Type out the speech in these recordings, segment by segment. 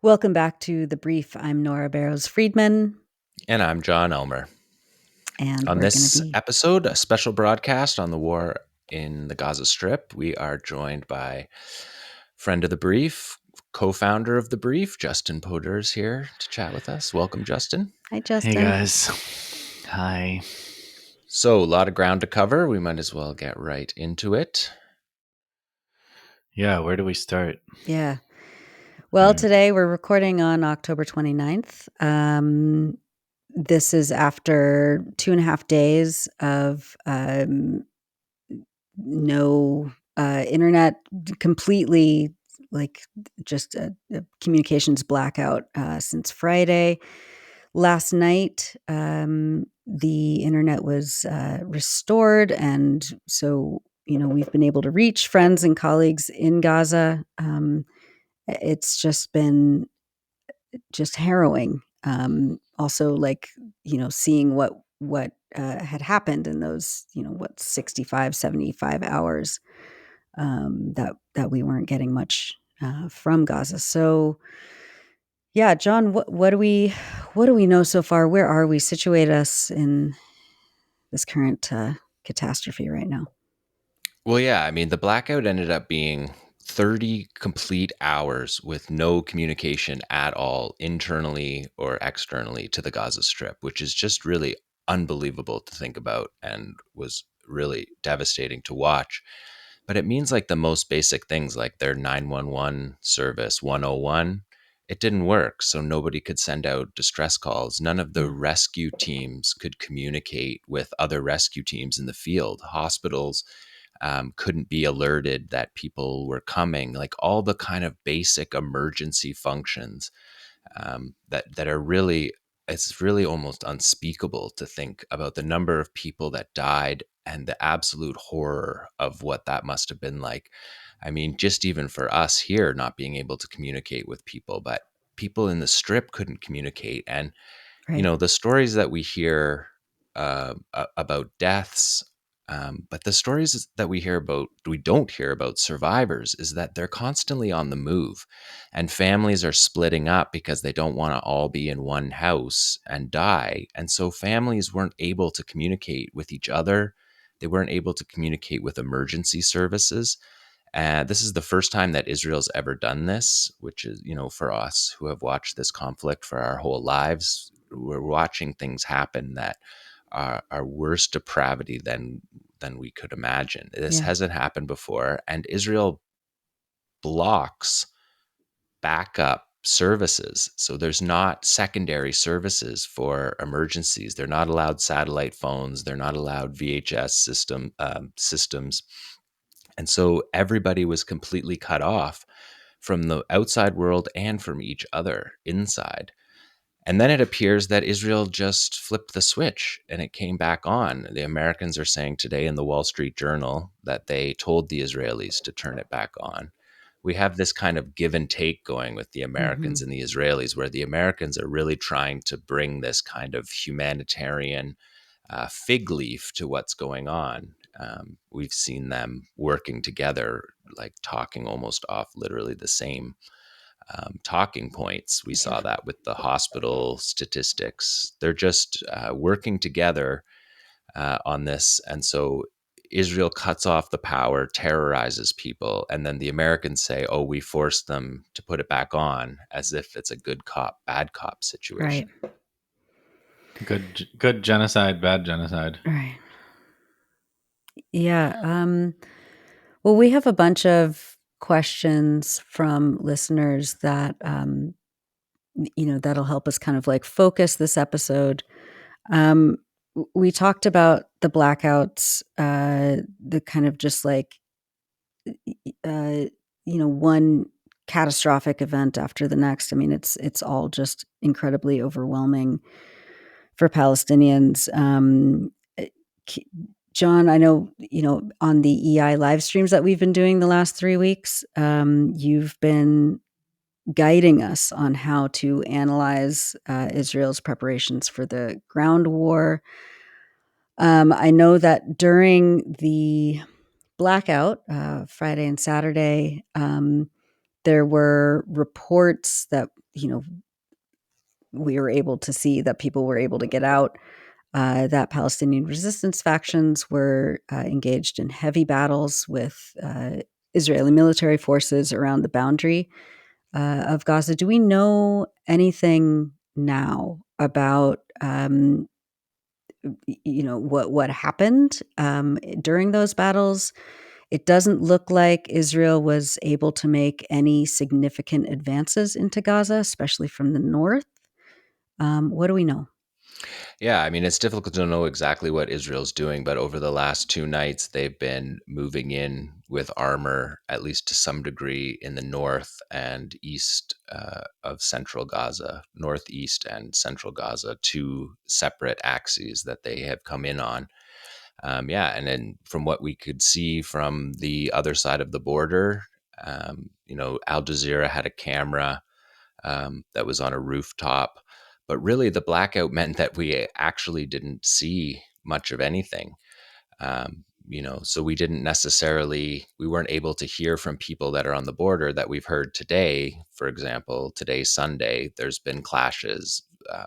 Welcome back to The Brief. I'm Nora Barrows-Friedman, And I'm John Elmer. and On we're going to this be... episode, a special broadcast on the war in the Gaza Strip, we are joined by friend of the Brief, co-founder of the Brief, Justin Poders here to chat with us. Welcome, Justin. Hi, Hey Justin. guys. Hi. So, a lot of ground to cover. We might as well get right into it. Yeah, where do we start? Yeah. Well, today we're recording on October 29th. This is after 2.5 days of no internet, completely like just a communications blackout since Friday. Last night, the internet was restored, and so we've been able to reach friends and colleagues in Gaza. It's just been just harrowing. Also, seeing what had happened in those 65, 75 hours, that we weren't getting much from Gaza. So yeah, John, what do we know so far? Where are we? Situate us in this current catastrophe right now. Well, yeah, I mean, the blackout ended up being 30 complete hours with no communication at all, internally or externally, to the Gaza Strip, which is just really unbelievable to think about and was really devastating to watch. But it means like the most basic things, like their 911 service 101, it didn't work. So nobody could send out distress calls. None of the rescue teams could communicate with other rescue teams in the field. Hospitals couldn't be alerted that people were coming. Like all the kind of basic emergency functions that are really, it's really almost unspeakable to think about the number of people that died and the absolute horror of what that must have been like. I mean, just even for us here, not being able to communicate with people, but people in the Strip couldn't communicate. And Right. the stories that we hear about deaths, but the stories that we don't hear about survivors, is that they're constantly on the move, and families are splitting up because they don't want to all be in one house and die. And so families weren't able to communicate with each other. They weren't able to communicate with emergency services. This is the first time that Israel's ever done this, which is, for us who have watched this conflict for our whole lives, we're watching things happen that are worse depravity than we could imagine. This Yeah. hasn't happened before, and Israel blocks backup services. So there's not secondary services for emergencies. They're not allowed satellite phones. They're not allowed VHS systems. And so everybody was completely cut off from the outside world and from each other inside. And then it appears that Israel just flipped the switch and it came back on. The Americans are saying today in the Wall Street Journal that they told the Israelis to turn it back on. We have this kind of give and take going with the Americans and the Israelis, where the Americans are really trying to bring this kind of humanitarian fig leaf to what's going on. We've seen them working together, like talking almost off literally the same talking points. We saw that with the hospital statistics. They're just working together on this. And so Israel cuts off the power, terrorizes people, and then the Americans say, oh, we forced them to put it back on, as if it's a good cop, bad cop situation. Right. Good genocide, bad genocide. Right. Yeah. Well, we have a bunch of questions from listeners that that'll help us kind of like focus this episode. We talked about the blackouts, the kind of just like one catastrophic event after the next. I mean, it's all just incredibly overwhelming for Palestinians. John, I know, on the EI live streams that we've been doing the last 3 weeks, you've been guiding us on how to analyze Israel's preparations for the ground war. I know that during the blackout, Friday and Saturday, There were reports that, we were able to see that people were able to get out, that Palestinian resistance factions were engaged in heavy battles with Israeli military forces around the boundary of Gaza. Do we know anything now about what happened during those battles? It doesn't look like Israel was able to make any significant advances into Gaza, especially from the north. What do we know? Yeah, I mean, it's difficult to know exactly what Israel's doing, but over the last 2 nights, they've been moving in with armor, at least to some degree, in the north and east of central Gaza, northeast and central Gaza, two separate axes that they have come in on. Yeah, and then from what we could see from the other side of the border, Al Jazeera had a camera that was on a rooftop. But really, the blackout meant that we actually didn't see much of anything. So we weren't able to hear from people that are on the border that we've heard today. For example, today, Sunday, there's been clashes,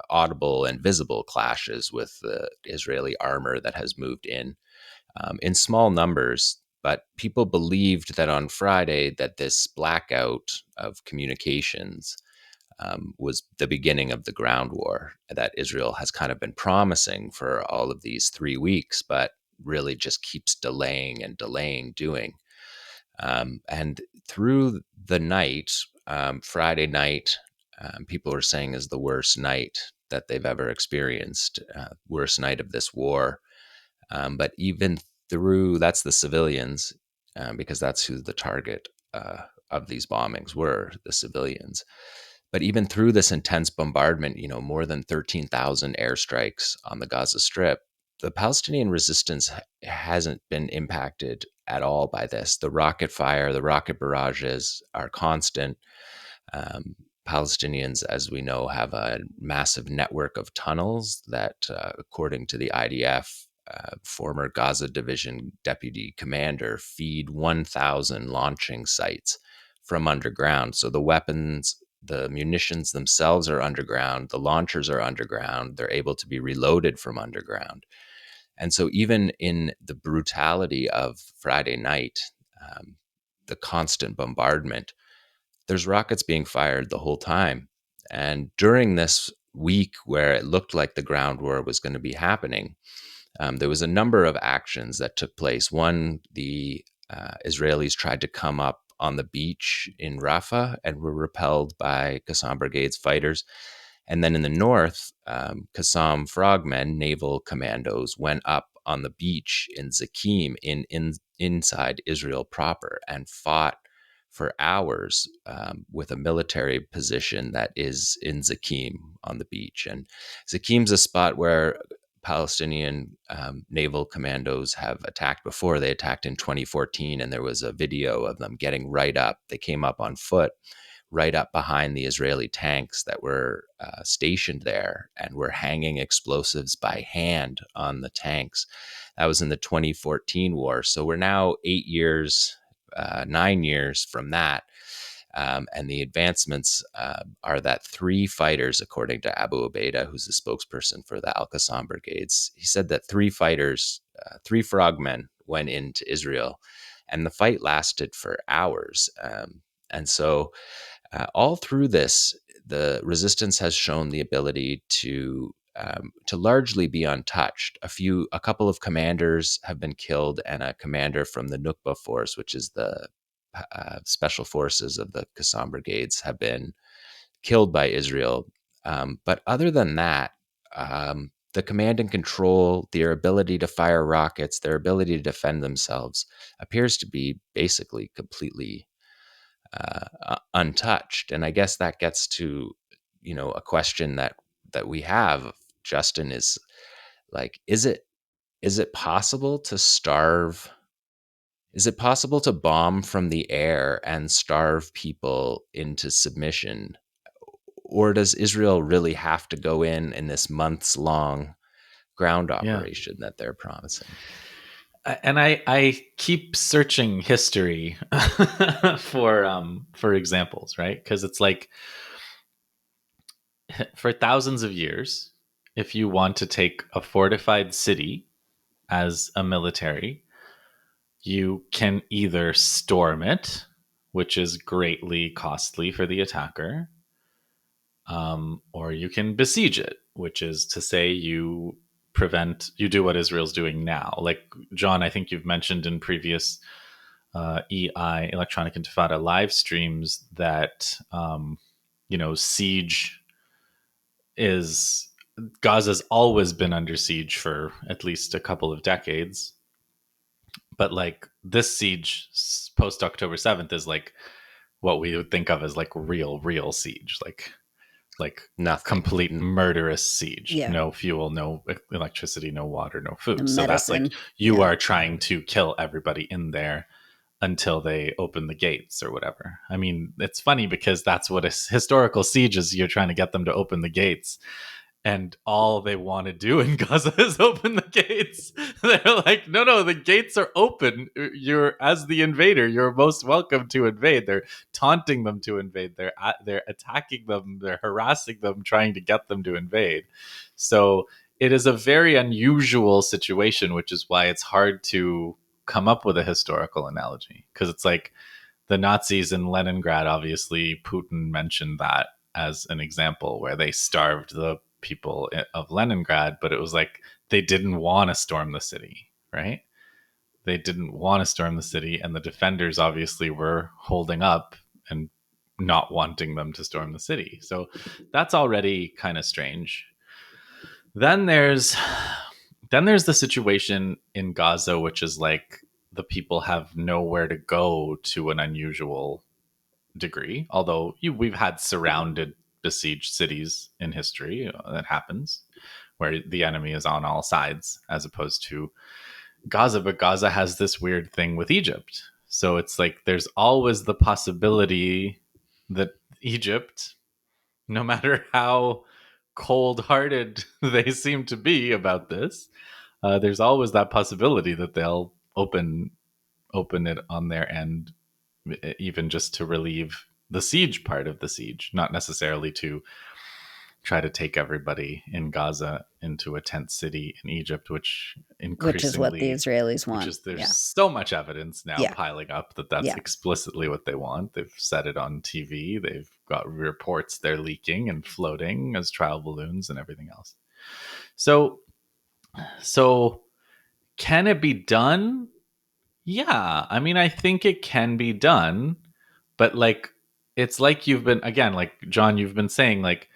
audible and visible clashes with the Israeli armor that has moved in small numbers. But people believed that on Friday that this blackout of communications was the beginning of the ground war that Israel has kind of been promising for all of these 3 weeks, but really just keeps delaying and delaying doing. And through the night, Friday night, people are saying is the worst night that they've ever experienced, worst night of this war. But even through that's the civilians, because that's who the target of these bombings were, the civilians. But even through this intense bombardment, more than 13,000 airstrikes on the Gaza Strip, the Palestinian resistance hasn't been impacted at all by this. The rocket fire, the rocket barrages are constant. Um, Palestinians, as we know, have a massive network of tunnels that, according to the IDF, former Gaza Division deputy commander, feed 1,000 launching sites from underground. So the weapons, the munitions themselves are underground, the launchers are underground, they're able to be reloaded from underground. And so, even in the brutality of Friday night, the constant bombardment, there's rockets being fired the whole time. And during this week where it looked like the ground war was going to be happening, there was a number of actions that took place. One, the Israelis tried to come up on the beach in Rafah and were repelled by Qassam Brigade's fighters. And then in the north, Qassam frogmen, naval commandos, went up on the beach in Zakim inside Israel proper and fought for hours with a military position that is in Zakim on the beach. And Zakim's a spot where Palestinian naval commandos have attacked before. They attacked in 2014, and there was a video of them getting right up. They came up on foot, right up behind the Israeli tanks that were stationed there and were hanging explosives by hand on the tanks. That was in the 2014 war. So we're now 8 years, 9 years from that. And the advancements are that three fighters, according to Abu Ubaidah, who's the spokesperson for the Al Qassam brigades, he said that three fighters, three frogmen, went into Israel, and the fight lasted for hours. And so, all through this, the resistance has shown the ability to largely be untouched. A couple of commanders have been killed, and a commander from the Nukba force, which is the special forces of the Qassam brigades, have been killed by Israel. But other than that, the command and control, their ability to fire rockets, their ability to defend themselves appears to be basically completely untouched. And I guess that gets to, a question that we have, Justin, is like, is it possible to starve? Is it possible to bomb from the air and starve people into submission? Or does Israel really have to go in this months long ground Yeah. operation that they're promising? and I keep searching history for examples, right? Because it's like for thousands of years, if you want to take a fortified city as a military, you can either storm it, which is greatly costly for the attacker, or you can besiege it, which is to say you do what Israel's doing now. Like John, I think you've mentioned in previous EI Electronic Intifada live streams that siege is Gaza's always been under siege for at least a couple of decades, but like this siege post October 7th is like what we would think of as like real siege, like Nothing. complete murderous siege. Yeah. No fuel, no electricity, no water, no food. The So that's like medicine. you Yeah. are trying to kill everybody in there until they open the gates or whatever. I mean, it's funny because that's what a historical siege is. You're trying to get them to open the gates. And all they want to do in Gaza is open the gates. They're like, no, the gates are open. You're, as the invader, you're most welcome to invade. They're taunting them to invade. They're attacking them. They're harassing them, trying to get them to invade. So it is a very unusual situation, which is why it's hard to come up with a historical analogy, because it's like the Nazis in Leningrad. Obviously, Putin mentioned that as an example where they starved the people of Leningrad, but it was like they didn't want to storm the city, right? They didn't want to storm the city, and the defenders obviously were holding up and not wanting them to storm the city. So that's already kind of strange. Then there's the situation in Gaza, which is like the people have nowhere to go to an unusual degree. Although we've had surrounded, besieged cities in history, that happens, where the enemy is on all sides, as opposed to Gaza. But Gaza has this weird thing with Egypt. So it's like there's always the possibility that Egypt, no matter how cold-hearted they seem to be about this, there's always that possibility that they'll open it on their end, even just to relieve the siege part of the siege, not necessarily to try to take everybody in Gaza into a tent city in Egypt, which Which is what the increasingly, Israelis which want. is there's Yeah. so much evidence now Yeah. piling up that that's Yeah. explicitly what they want. They've said it on TV. They've got reports they're leaking and floating as trial balloons and everything else. So can it be done? Yeah, I mean, I think it can be done, but like it's like you've been, again, like John, you've been saying, like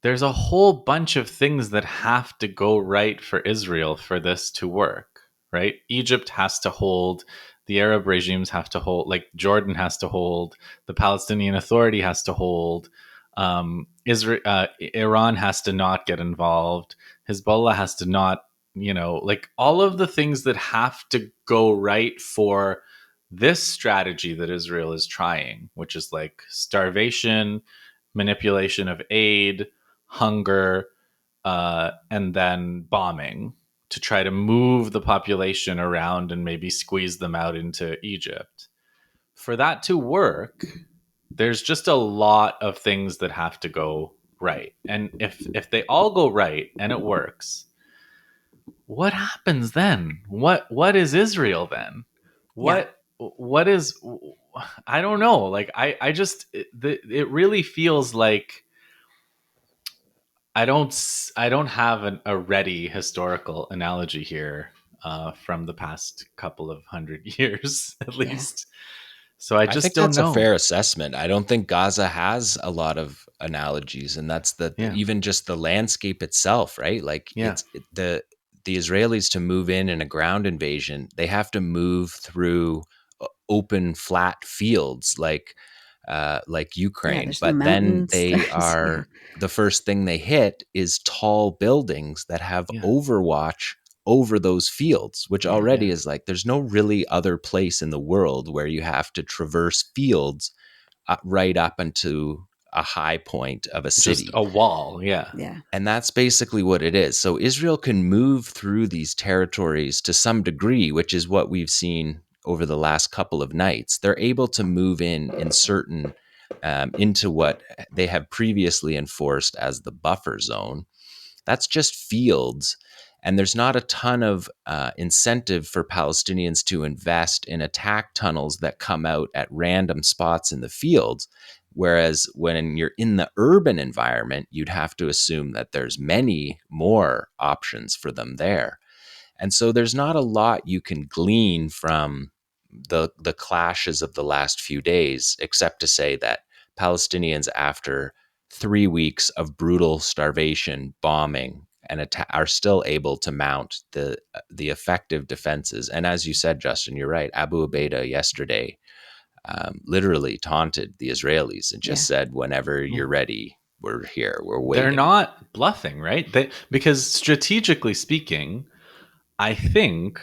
there's a whole bunch of things that have to go right for Israel for this to work, right? Egypt has to hold, the Arab regimes have to hold, like Jordan has to hold, the Palestinian Authority has to hold, Israel, Iran has to not get involved, Hezbollah has to not, like all of the things that have to go right for this strategy that Israel is trying, which is like starvation, manipulation of aid, hunger, and then bombing to try to move the population around and maybe squeeze them out into Egypt. For that to work, there's just a lot of things that have to go right. And if they all go right and it works, what happens then? What is Israel then? Yeah. What is, I don't know. Like I just it really feels like I don't have a ready historical analogy here, from the past couple of hundred years at Yeah. least. So I I just think don't that's a know. fair assessment. I don't think Gaza has a lot of analogies, and that's Yeah, even just the landscape itself, right? Like yeah, the Israelis, to move in a ground invasion, they have to move through open flat fields like Yeah. Ukraine, There's no but then mountains. they There's yeah. are the first thing they hit is tall buildings that have yeah, overwatch over those fields, which Yeah. already yeah, is like there's no really other place in the world where you have to traverse fields right up a high point of a Just city. a wall. Yeah. Yeah. And that's basically what it is. So Israel can move through these territories to some degree, which is what we've seen over the last couple of nights. They're able to move in certain into what they have previously enforced as the buffer zone. That's just fields. And there's not a ton of incentive for Palestinians to invest in attack tunnels that come out at random spots in the fields. Whereas when you're in the urban environment, you'd have to assume that there's many more options for them there. And so there's not a lot you can glean from the clashes of the last few days, except to say that Palestinians, after 3 weeks of brutal starvation, bombing, and are still able to mount the effective defenses. And as you said, Justin, you're right. Abu Ubaidah yesterday literally taunted the Israelis and just Yeah. said, "Whenever you're ready, we're here. We're They're waiting." not bluffing, right? Because strategically speaking, I think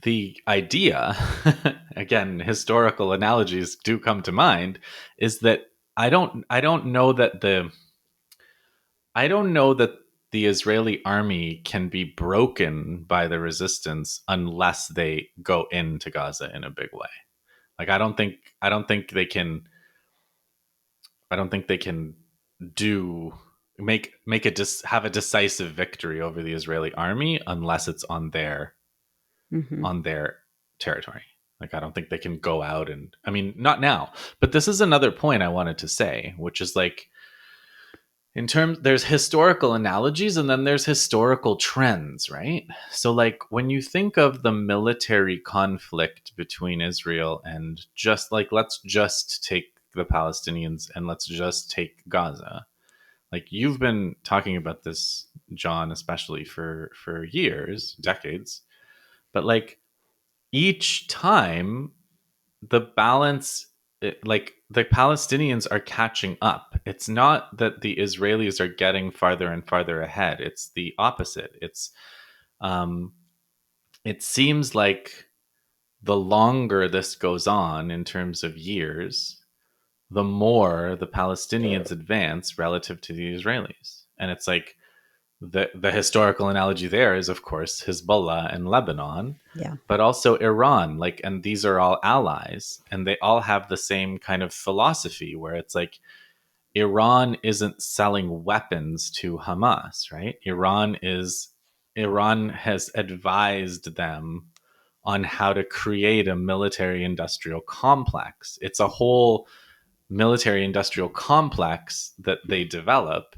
the idea, again, historical analogies do come to mind, is that I don't know that the Israeli army can be broken by the resistance unless they go into Gaza in a big way. Like I don't think they can do make a have a decisive victory over the Israeli army unless it's Hmm. on their territory. Like I don't think they can go out and I mean not now. But this is another point I wanted to say, which is like in terms there's historical analogies and then there's historical trends, right? So like when you think of the military conflict between Israel and just like let's just take the Palestinians and let's just take Gaza. Like you've been talking about this, John, especially for years, decades, but like each time the balance like the Palestinians are catching up. It's not that the Israelis are getting farther and farther ahead. It's the opposite. Um it seems like the longer this goes on in terms of years, the more the Palestinians advance relative to the Israelis. And it's like the historical analogy there is of course Hezbollah and Lebanon, Yeah. but also Iran. Like, and these are all allies, and they all have the same kind of philosophy where it's like Iran isn't selling weapons to Hamas, right? Iran has advised them on how to create a military industrial complex. It's a whole military industrial complex that they develop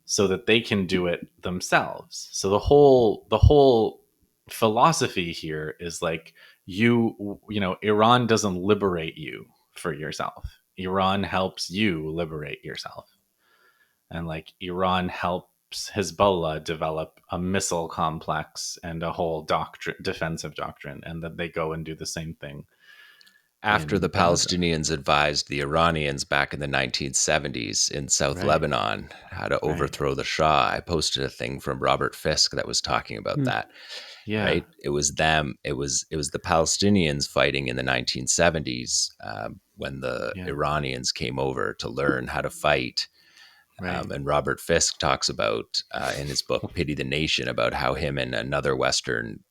so that they can do it themselves. So the whole philosophy here is like you know Iran doesn't liberate you for yourself. Iran helps you liberate yourself. And like Iran helps Hezbollah develop a missile complex and a whole doctrine defensive doctrine, and that they go and do the same thing After the in Gaza. Palestinians advised the Iranians back in the 1970s in South Right. Lebanon how to Right. overthrow the Shah. I posted a thing from Robert Fisk that was talking about Mm. that, Yeah. right? It was them, it was the Palestinians fighting in the 1970s when the Yeah. Iranians came over to learn how to fight. Right. And Robert Fisk talks about in his book Pity the Nation about how him and another Western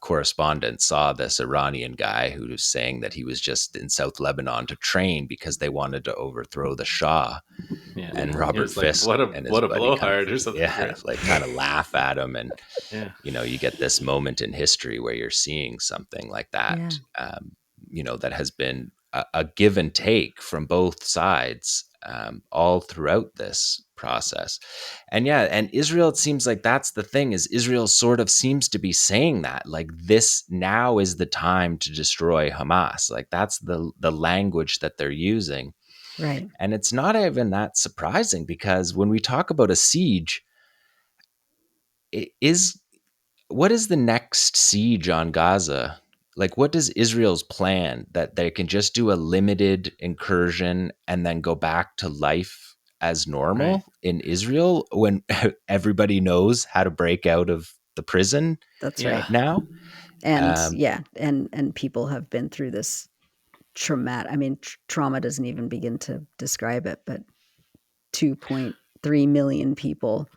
correspondent saw this Iranian guy who was saying that he was just in South Lebanon to train because they wanted to overthrow the Shah. Yeah. And He Robert was like, Fisk what a and his what a buddy kind of, blowhard or something, yeah, right? like kind of laugh at him. And, Yeah. you get this moment in history where you're seeing something like that, Yeah. that has been a give and take from both sides all throughout this process. And yeah, and Israel, it seems like that's the thing, is Israel sort of seems to be saying that like this now is the time to destroy Hamas. Like that's the language that they're using. Right. And it's not even that surprising because when we talk about a siege, it is what is the next siege on Gaza? Like, what does Israel's plan that they can just do a limited incursion and then go back to life as Right. normal in Israel when everybody knows how to break out of the prison That's Yeah. right. now? And Um, yeah, and people have been through this traumatic. I mean, trauma doesn't even begin to describe it, but 2.3 million people,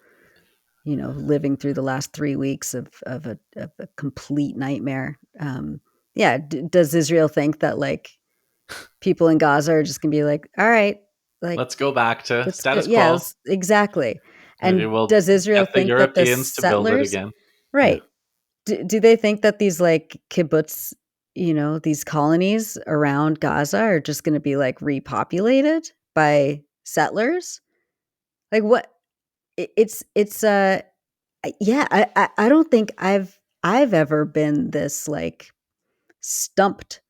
living through the last 3 weeks of a complete nightmare. Yeah, does Israel think that like people in Gaza are just gonna be like, all right, like Let's go back to let's go, status yeah, quo. exactly. Maybe And we'll does Israel get the think that the Europeans to build it settlers, again. Yeah. right? Do they think that these like kibbutz, these colonies around Gaza are just going to be like repopulated by settlers? Like what? It's yeah. I don't think I've ever been this like stumped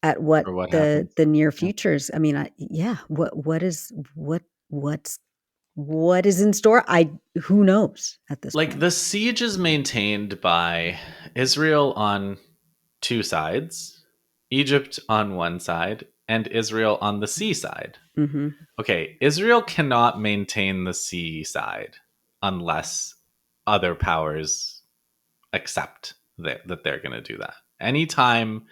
at what Or what the happens. near Yeah. futures. I mean, yeah. What is in store? Who knows at this Like point? the siege is maintained by Israel on two sides, Egypt on one side, and Israel on the sea side. Hmm. Okay, Israel cannot maintain the sea side unless other powers accept that they're going to do that. Anytime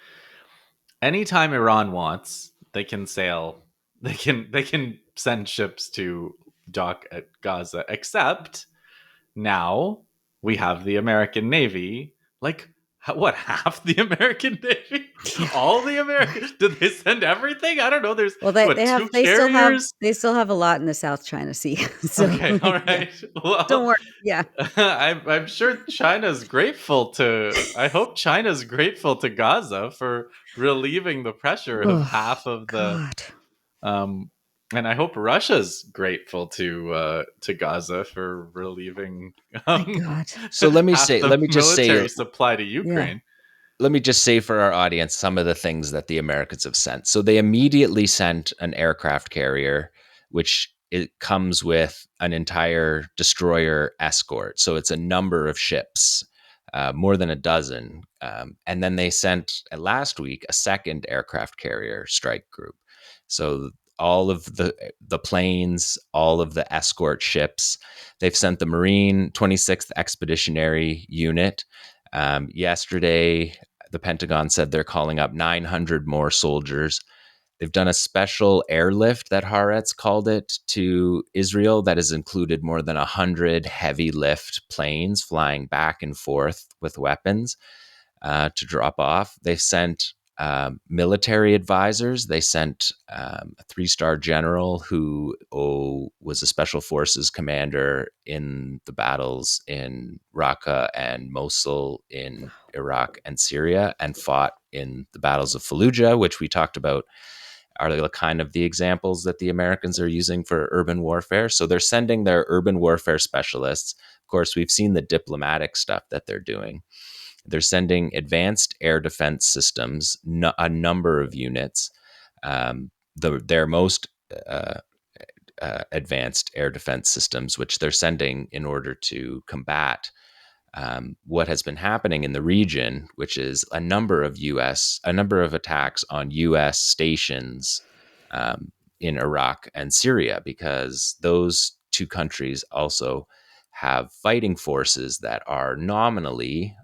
Iran wants, they can sail. They can send ships to dock at Gaza. Except now we have the American Navy. Like what? Half the American Navy? Yeah. All the American? Did they send everything? I don't know. There's Well, what, two carriers? they still have a lot in the South China Sea. So Okay, all yeah, right. don't Well, worry. Yeah. I'm sure China's grateful to. I hope China's grateful to Gaza for relieving the pressure of Oh half of the. God. Um, and I hope Russia's grateful to Gaza for relieving My God. So let me half say, the let me just say, military supply to Yeah. Ukraine. let me just say for our audience some of the things that the Americans have sent. So they immediately sent an aircraft carrier, which it comes with an entire destroyer escort. So it's a number of ships, more than a dozen. And then they sent last week a second aircraft carrier strike group. So all of the planes, all of the escort ships. They've sent the Marine 26th Expeditionary Unit. Yesterday, the Pentagon said they're calling up 900 more soldiers. They've done a special airlift that Haaretz called it to Israel that has included more than 100 heavy lift planes flying back and forth with weapons to drop off. They've sent military advisors. They sent a three-star general who was a special forces commander in the battles in Raqqa and Mosul in Iraq and Syria, and fought in the battles of Fallujah, which we talked about are the kind of the examples that the Americans are using for urban warfare. So they're sending their urban warfare specialists. Of course, we've seen the diplomatic stuff that they're doing. They're sending advanced air defense systems, a number of units. Their most uh, advanced air defense systems, which they're sending in order to combat what has been happening in the region, which is a number of attacks on U.S. stations in Iraq and Syria, because those two countries also have fighting forces that are nominally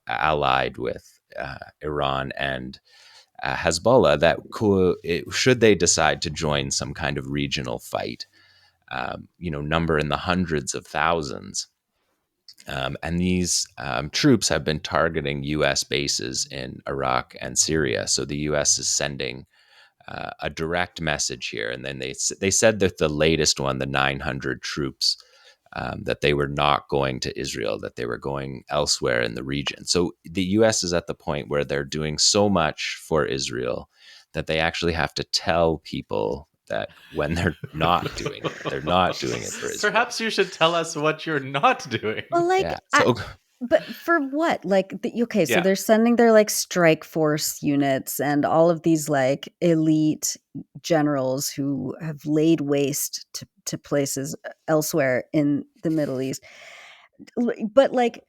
allied with Iran and Hezbollah, that should they decide to join some kind of regional fight, number in the hundreds of thousands. And these troops have been targeting U.S. bases in Iraq and Syria. So the U.S. is sending a direct message here. And then they said that the latest one, the 900 troops, that they were not going to Israel, that they were going elsewhere in the region. So the U.S. is at the point where they're doing so much for Israel that they actually have to tell people that when they're not doing it, they're not doing it for Israel. Perhaps you should tell us what you're not doing. Well, like, Yeah. So but for what? Like, okay, so Yeah. they're sending their like strike force units and all of these like elite generals who have laid waste to places elsewhere in the Middle East. But like,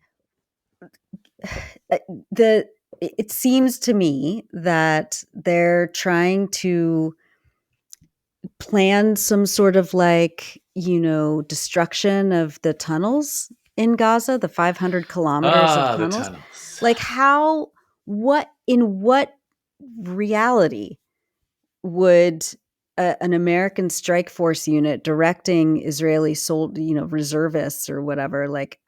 uh, the it seems to me that they're trying to plan some sort of like, destruction of the tunnels in Gaza, the 500 kilometers of Ah, the tunnels. tunnels. Like in what reality would an American strike force unit directing Israeli reservists or whatever, like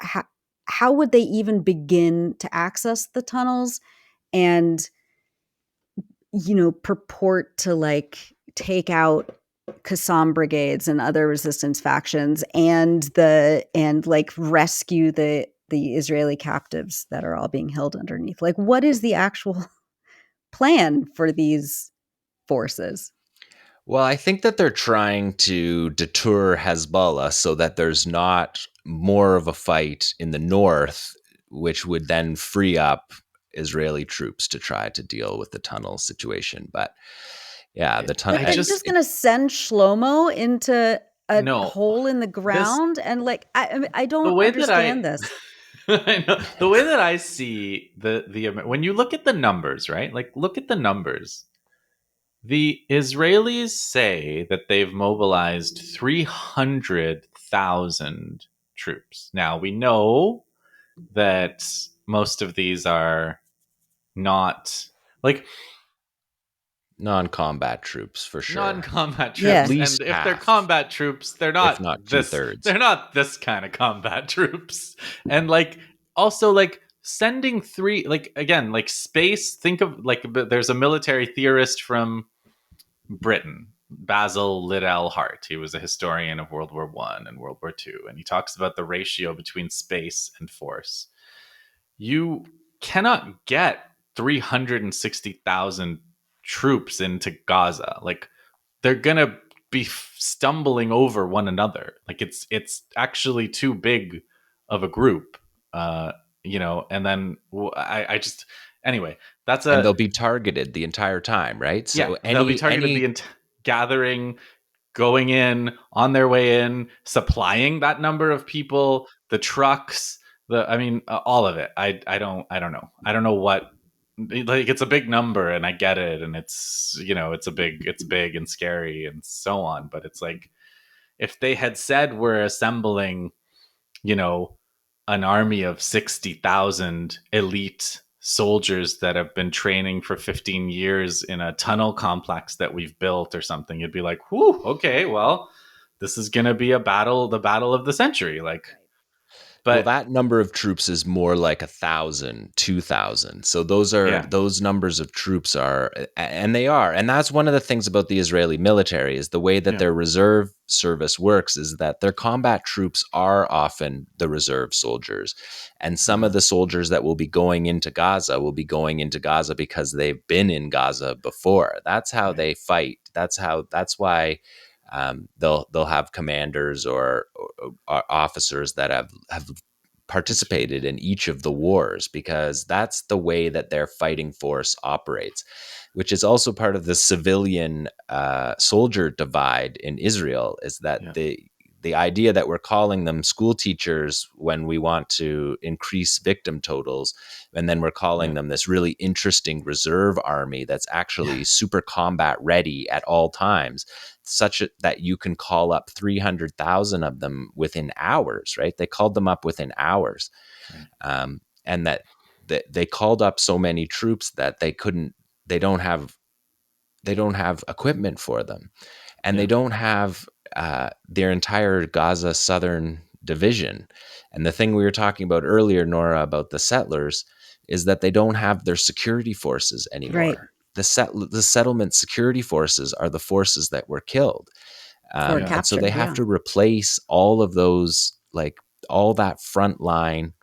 how would they even begin to access the tunnels and purport to like take out Qassam brigades and other resistance factions and like rescue the Israeli captives that are all being held underneath? Like, what is the actual plan for these forces? Well, I think that they're trying to deter Hezbollah so that there's not more of a fight in the north, which would then free up Israeli troops to try to deal with the tunnel situation. But yeah, the tunnel. Like, they're just going to send Shlomo into a No, hole in the this ground, and like I the don't way that understand this. I know the way that I see the when you look at the numbers, right? Like, look at the numbers. The Israelis say that they've mobilized 300,000 troops. Now, we know that most of these are not like Non-combat troops for sure. non-combat At Yeah. troops, least and if they're half, combat troops, if not two-thirds. they're not this kind of combat troops. And like, also, like, sending three, like, again, like, space, think of like, there's a military theorist from Britain, Basil Liddell Hart. He was a historian of World War One and World War Two, and he talks about the ratio between space and force. You cannot get 360,000 troops into Gaza. Like, they're gonna be stumbling over one another. Like, it's actually too big of a group. And then I just, anyway, that's And a they'll be targeted the entire time, right? yeah. So They'll be any targeted any gathering, going in on their way in, supplying that number of people, the trucks, all of it. I don't know. I don't know what, like, it's a big number, and I get it, and it's big and scary and so on, but it's like, if they had said we're assembling, you know, an army of 60,000 elite soldiers that have been training for 15 years in a tunnel complex that we've built or something, it'd be like, whew, okay, well, this is going to be the battle of the century. Like, Well, but that number of troops is more like 1,000, 2,000. So yeah, those numbers of troops are, and they are, and that's one of the things about the Israeli military is the way that yeah, their reserve service works is that their combat troops are often the reserve soldiers, and some of the soldiers that will be going into Gaza will be going into Gaza because they've been in Gaza before. That's how right, they fight. That's why they'll have commanders or officers that have participated in each of the wars because that's the way that their fighting force operates, which is also part of the civilian soldier divide in Israel. Is that yeah, the idea that we're calling them school teachers when we want to increase victim totals, and then we're calling yeah, them this really interesting reserve army that's actually super combat ready at all times, that you can call up 300,000 of them within hours, right? They called them up within hours. right, And that they called up so many troops that they don't have equipment for them, and they yeah, don't have their entire Gaza Southern division. And the thing we were talking about earlier, Nora, about the settlers, is that they don't have their security forces Right. anymore. The settlement security forces are the forces that were killed, Or yeah. and so they captured, have yeah. to replace all of those, like all that front line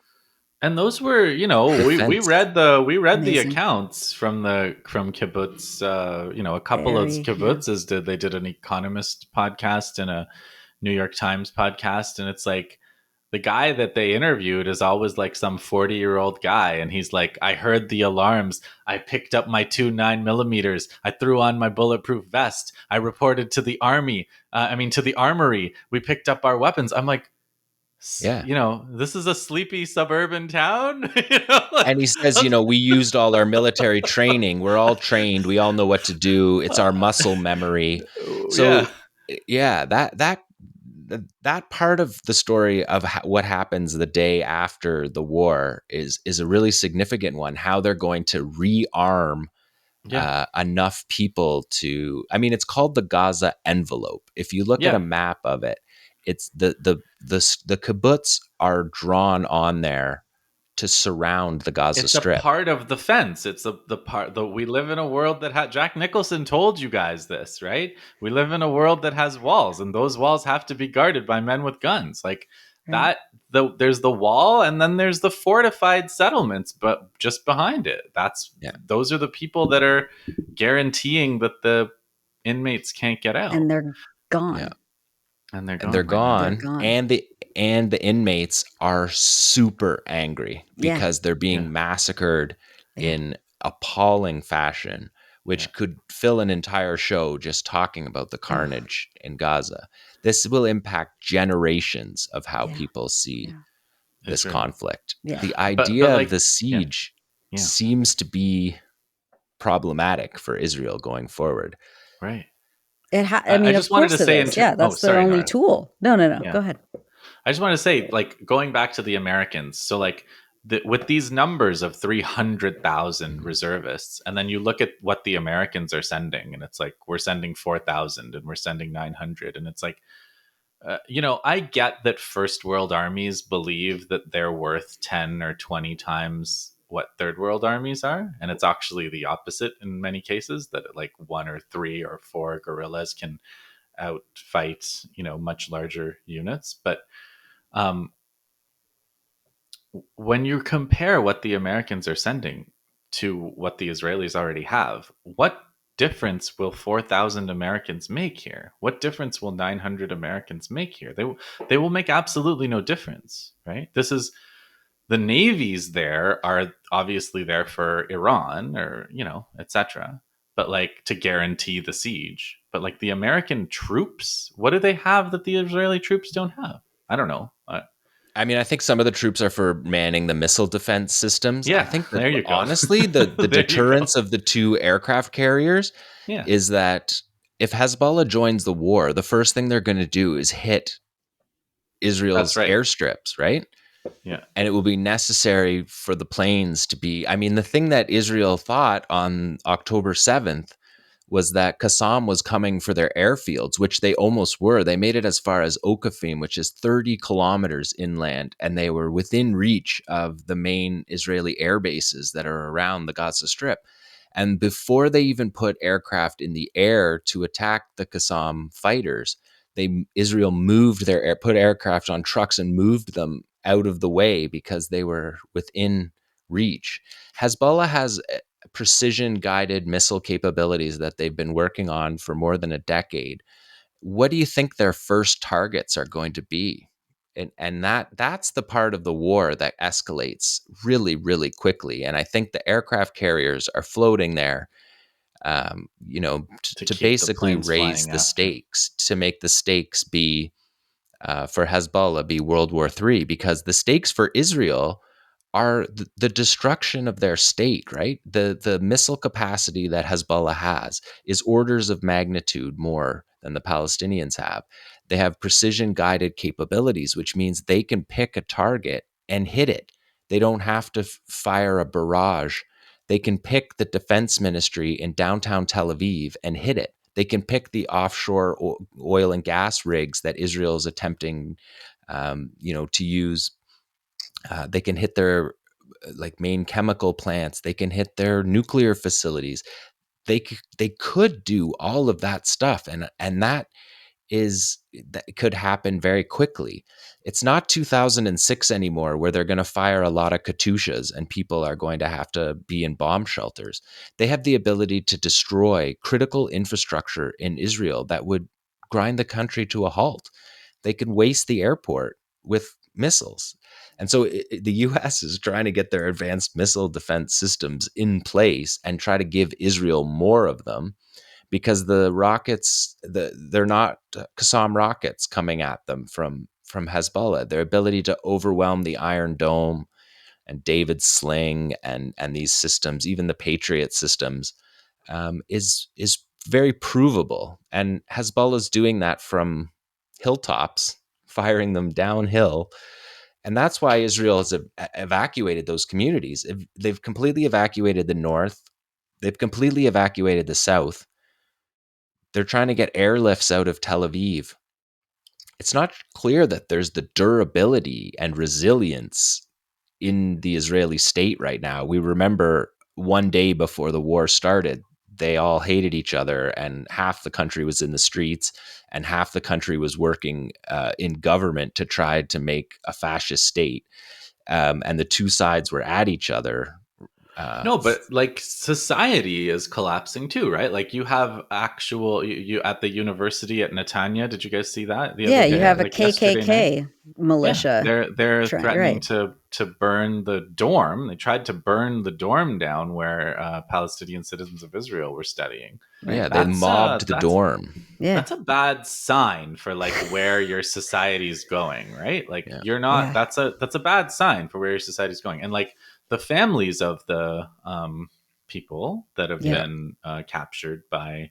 And those were, we defense. read the Amazing. accounts from kibbutz. A couple of Very, yeah. kibbutzes did an Economist podcast and a New York Times podcast, and it's like, the guy that they interviewed is always like some 40-year-old guy, and he's like, I heard the alarms, I picked up my two 9mm, I threw on my bulletproof vest, I reported to the army, to the armory, we picked up our weapons. I'm like, Yeah. this is a sleepy suburban town. And he says, we used all our military training. We're all trained. We all know what to do. It's our muscle memory. Yeah, So, yeah, that part of the story of what happens the day after the war is a really significant one. How they're going to rearm Yeah. enough people to. I mean, it's called the Gaza envelope. If you look at a Yeah. map of it, it's the kibbutz are drawn on there to surround the Gaza It's a Strip. part of the fence. It's the part that we live in a world that had Jack Nicholson told you guys this, right? We live in a world that has walls, and those walls have to be guarded by men with guns. Like Right. that, there's the wall, and then there's the fortified settlements, but just behind it. Yeah, Those are the people that are guaranteeing that the inmates can't get out, And they're yeah. gone. and they're And they're gone right now. They're gone, gone. and the inmates are super angry Yeah. because they're Yeah, being massacred Yeah. in appalling fashion, yeah. which could fill an entire show just talking about the Ugh. carnage in Gaza. This will impact generations of how Yeah. people see Yeah. this Israel. conflict. Yeah. The But idea of like, the yeah, siege yeah, seems to be problematic for Israel going forward. right. I I mean, of just wanted to course it say is. Yeah, oh, that's their sorry, only Nora. tool. No, no, no. Yeah. Go ahead. I just want to say, like, going back to the Americans. So, like, with these numbers of 300,000 Mhm. reservists, and then you look at what the Americans are sending, and it's like, we're sending 4,000 and we're sending 900. And it's like, I get that first world armies believe that they're worth 10 or 20 times what third world armies are. And it's actually the opposite in many cases, that like one or three or four guerrillas can outfight, much larger units. But um, when you compare what the Americans are sending to what the Israelis already have, what difference will 4,000 Americans make here? What difference will 900 Americans make here? They will make absolutely no difference, right? This is the navies there are obviously there for Iran or, etc. But like to guarantee the siege. But like the American troops, what do they have that the Israeli troops don't have? I don't know. I mean, I think some of the troops are for manning the missile defense systems. I Yeah, think that there you go. honestly, the There you go. deterrence of the two aircraft carriers Yeah, is that if Hezbollah joins the war, the first thing they're going to do is hit that's Israel's right. airstrips, right? Yeah, And it will be necessary for the planes to be. I mean, the thing that Israel thought on October 7th was that Qassam was coming for their airfields, which they almost were. They made it as far as Okafim, which is 30 kilometers inland, and they were within reach of the main Israeli air bases that are around the Gaza Strip. And before they even put aircraft in the air to attack the Qassam fighters, Israel put aircraft on trucks and moved them out of the way because they were within reach. Hezbollah has precision guided missile capabilities that they've been working on for more than a decade. What do you think their first targets are going to be? And that's the part of the war that escalates really, really quickly. And I think the aircraft carriers are floating there, to to keep the basically planes raise flying the after. stakes, to make the stakes be for Hezbollah be World War III, because the stakes for Israel are the destruction of their state, right? The missile capacity that Hezbollah has is orders of magnitude more than the Palestinians have. They have precision guided capabilities, which means they can pick a target and hit it. They don't have to fire a barrage. They can pick the defense ministry in downtown Tel Aviv and hit it. They can pick the offshore oil and gas rigs that Israel is attempting, to use. They can hit their like main chemical plants. They can hit their nuclear facilities. They could do all of that stuff, and that could happen very quickly. It's not 2006 anymore, where they're going to fire a lot of Katyushas and people are going to have to be in bomb shelters. They have the ability to destroy critical infrastructure in Israel that would grind the country to a halt. They can waste the airport with missiles. And so the US is trying to get their advanced missile defense systems in place and try to give Israel more of them, because the rockets, they're not Qassam rockets coming at them from Hezbollah. Their ability to overwhelm the Iron Dome and David's Sling and these systems, even the Patriot systems, is very provable. And Hezbollah's doing that from hilltops, firing them downhill. And that's why Israel has evacuated those communities. They've completely evacuated the north. They've completely evacuated the south. They're trying to get airlifts out of Tel Aviv. It's not clear that there's the durability and resilience in the Israeli state right now. We remember one day before the war started, they all hated each other, and half the country was in the streets, and half the country was working in government to try to make a fascist state. And the two sides were at each other. Uh, No, but like society is collapsing too, right? Like you have actual you at the university at Netanya. Did you guys see that the Yeah, other you day? have a Like yesterday night? KKK Yeah, militia they're trying, threatening right. to burn the dorm. They tried to burn the dorm down where Palestinian citizens of Israel were studying. Right. yeah, they mobbed the That's dorm. Yeah. that's a bad sign for like where your society's going, right? Like Yeah. you're not. Yeah. That's a bad sign for where your society's going, and like the families of the people that have Yeah. been captured by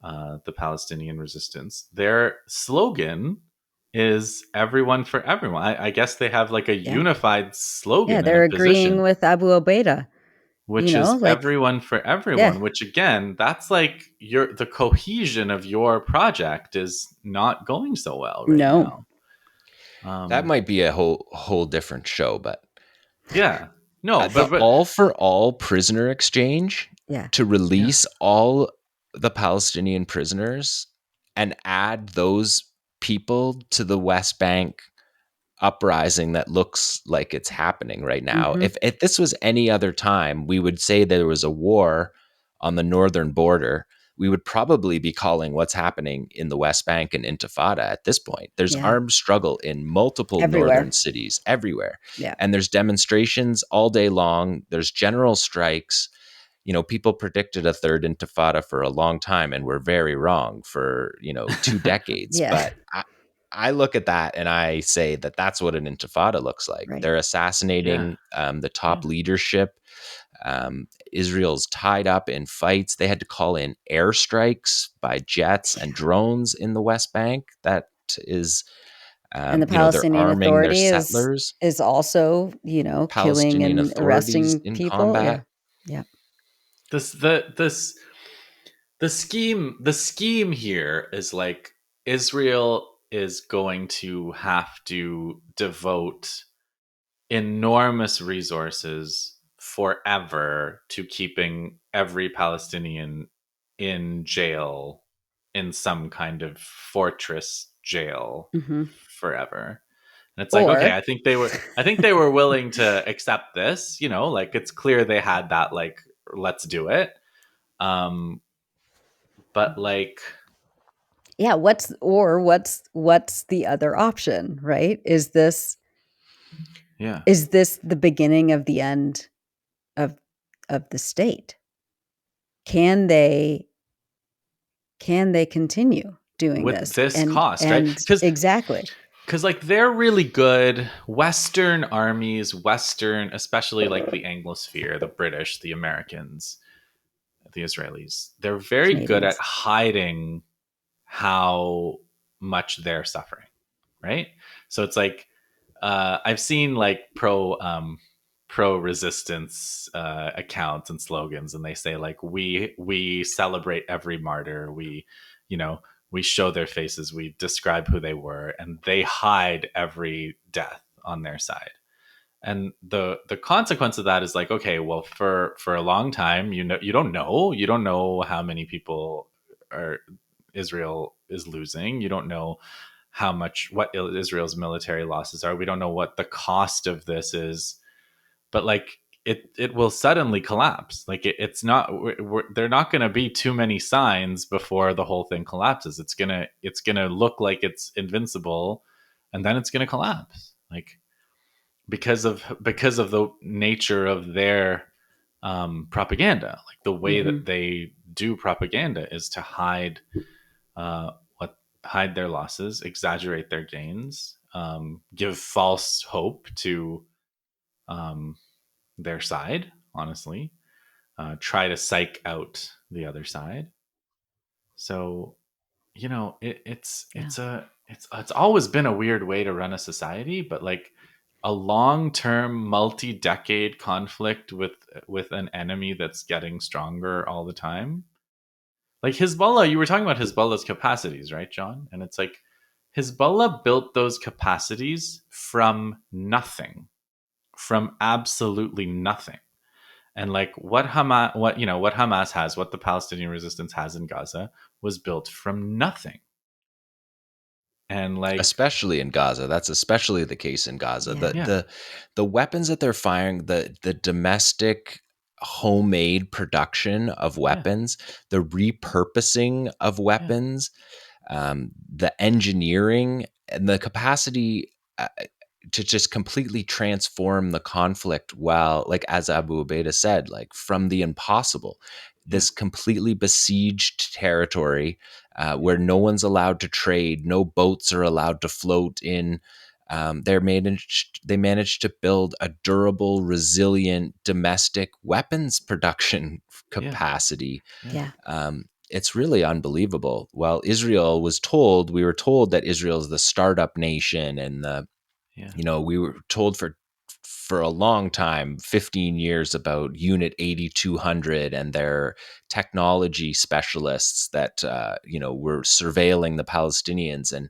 the Palestinian resistance, their slogan is "everyone for everyone." I guess they have like a Yeah. unified Yeah. slogan and a They're agreeing position, with Abu Obaida, which is like, "everyone for yeah, everyone." Which again, that's like the cohesion of your project is not going so well right no. now. That Um, might be a whole different show, but yeah, no, the but all for all prisoner exchange Yeah. to yeah, release all the Palestinian prisoners and add those people to the West Bank uprising that looks like it's happening right now. Hmm. If this was any other time, we would say there was a war on the northern border. We would probably be calling what's happening in the West Bank an intifada at this point. There's Yeah. armed struggle in multiple northern Everywhere. cities everywhere. Yeah. And there's demonstrations all day long. There's general strikes. People predicted a third intifada for a long time and were very wrong for, 2 decades. Yeah. But I look at that and I say that that's what an intifada looks like. Right. They're yeah, assassinating the yeah. top leadership. Israel's tied up in fights. They had to call in airstrikes by jets and drones in the West Bank. That is, And the they're Palestinian arming their Authority settlers, is also, killing Palestinian and authorities arresting in people. Yeah. combat. Yeah. This the scheme here is like Israel is going to have to devote enormous resources forever to keeping every Palestinian in jail, in some kind of fortress jail Hmm. forever. And it's like, okay, Or I think they were willing to accept this, like it's clear they had that like let's do it. Um but like yeah, what's the other option, right? yeah. Is this the beginning of the end of the state? Can they continue doing With this? this And cost, right? Cuz exactly. cuz like they're really good western armies, western, especially like the Anglosphere, the British, the Americans, the Israelis. They're very good at Canadians. hiding how much they're suffering, right? So it's like I've seen like pro resistance accounts and slogans, and they say like we celebrate every martyr. You know we show their faces. We describe who they were, and they hide every death on their side. And the consequence of that is like, okay, well, for a long time, you don't know how many people are Israel is losing. You don't know how much what Israel's military losses are. We don't know what the cost of this is, but like it will suddenly collapse. Like it's not they're not going to be too many signs before the whole thing collapses. It's gonna look like it's invincible, and then it's gonna collapse. Like because of the nature of their propaganda. Like the way Mhm. that they do propaganda is to what hide their losses, exaggerate their gains, give false hope to um, their side. Honestly, try to psych out the other side. So it's Yeah. it's always been a weird way to run a society, but like a long-term, multi-decade conflict with an enemy that's getting stronger all the time. Like Hezbollah, you were talking about Hezbollah's capacities, right, John? And it's like Hezbollah built those capacities from nothing, from absolutely nothing. And like what Hamas has, what the Palestinian resistance has in Gaza was built from nothing. And like, especially in Gaza. That's especially the case in Gaza. Yeah. The weapons that they're firing, the domestic homemade production of yeah, weapons, the repurposing of yeah, weapons, the engineering and the capacity to just completely transform the conflict, while, like as Abu Ubaidah said, like from the impossible, yeah, this completely besieged territory where no one's allowed to trade, no boats are allowed to float in. They managed to build a durable, resilient domestic weapons production yeah, capacity. yeah, Yeah. It's really unbelievable. While we were told that Israel is the startup nation, and yeah, we were told for a long time, 15 years, about Unit 8200 and their technology specialists that were surveilling the Palestinians, and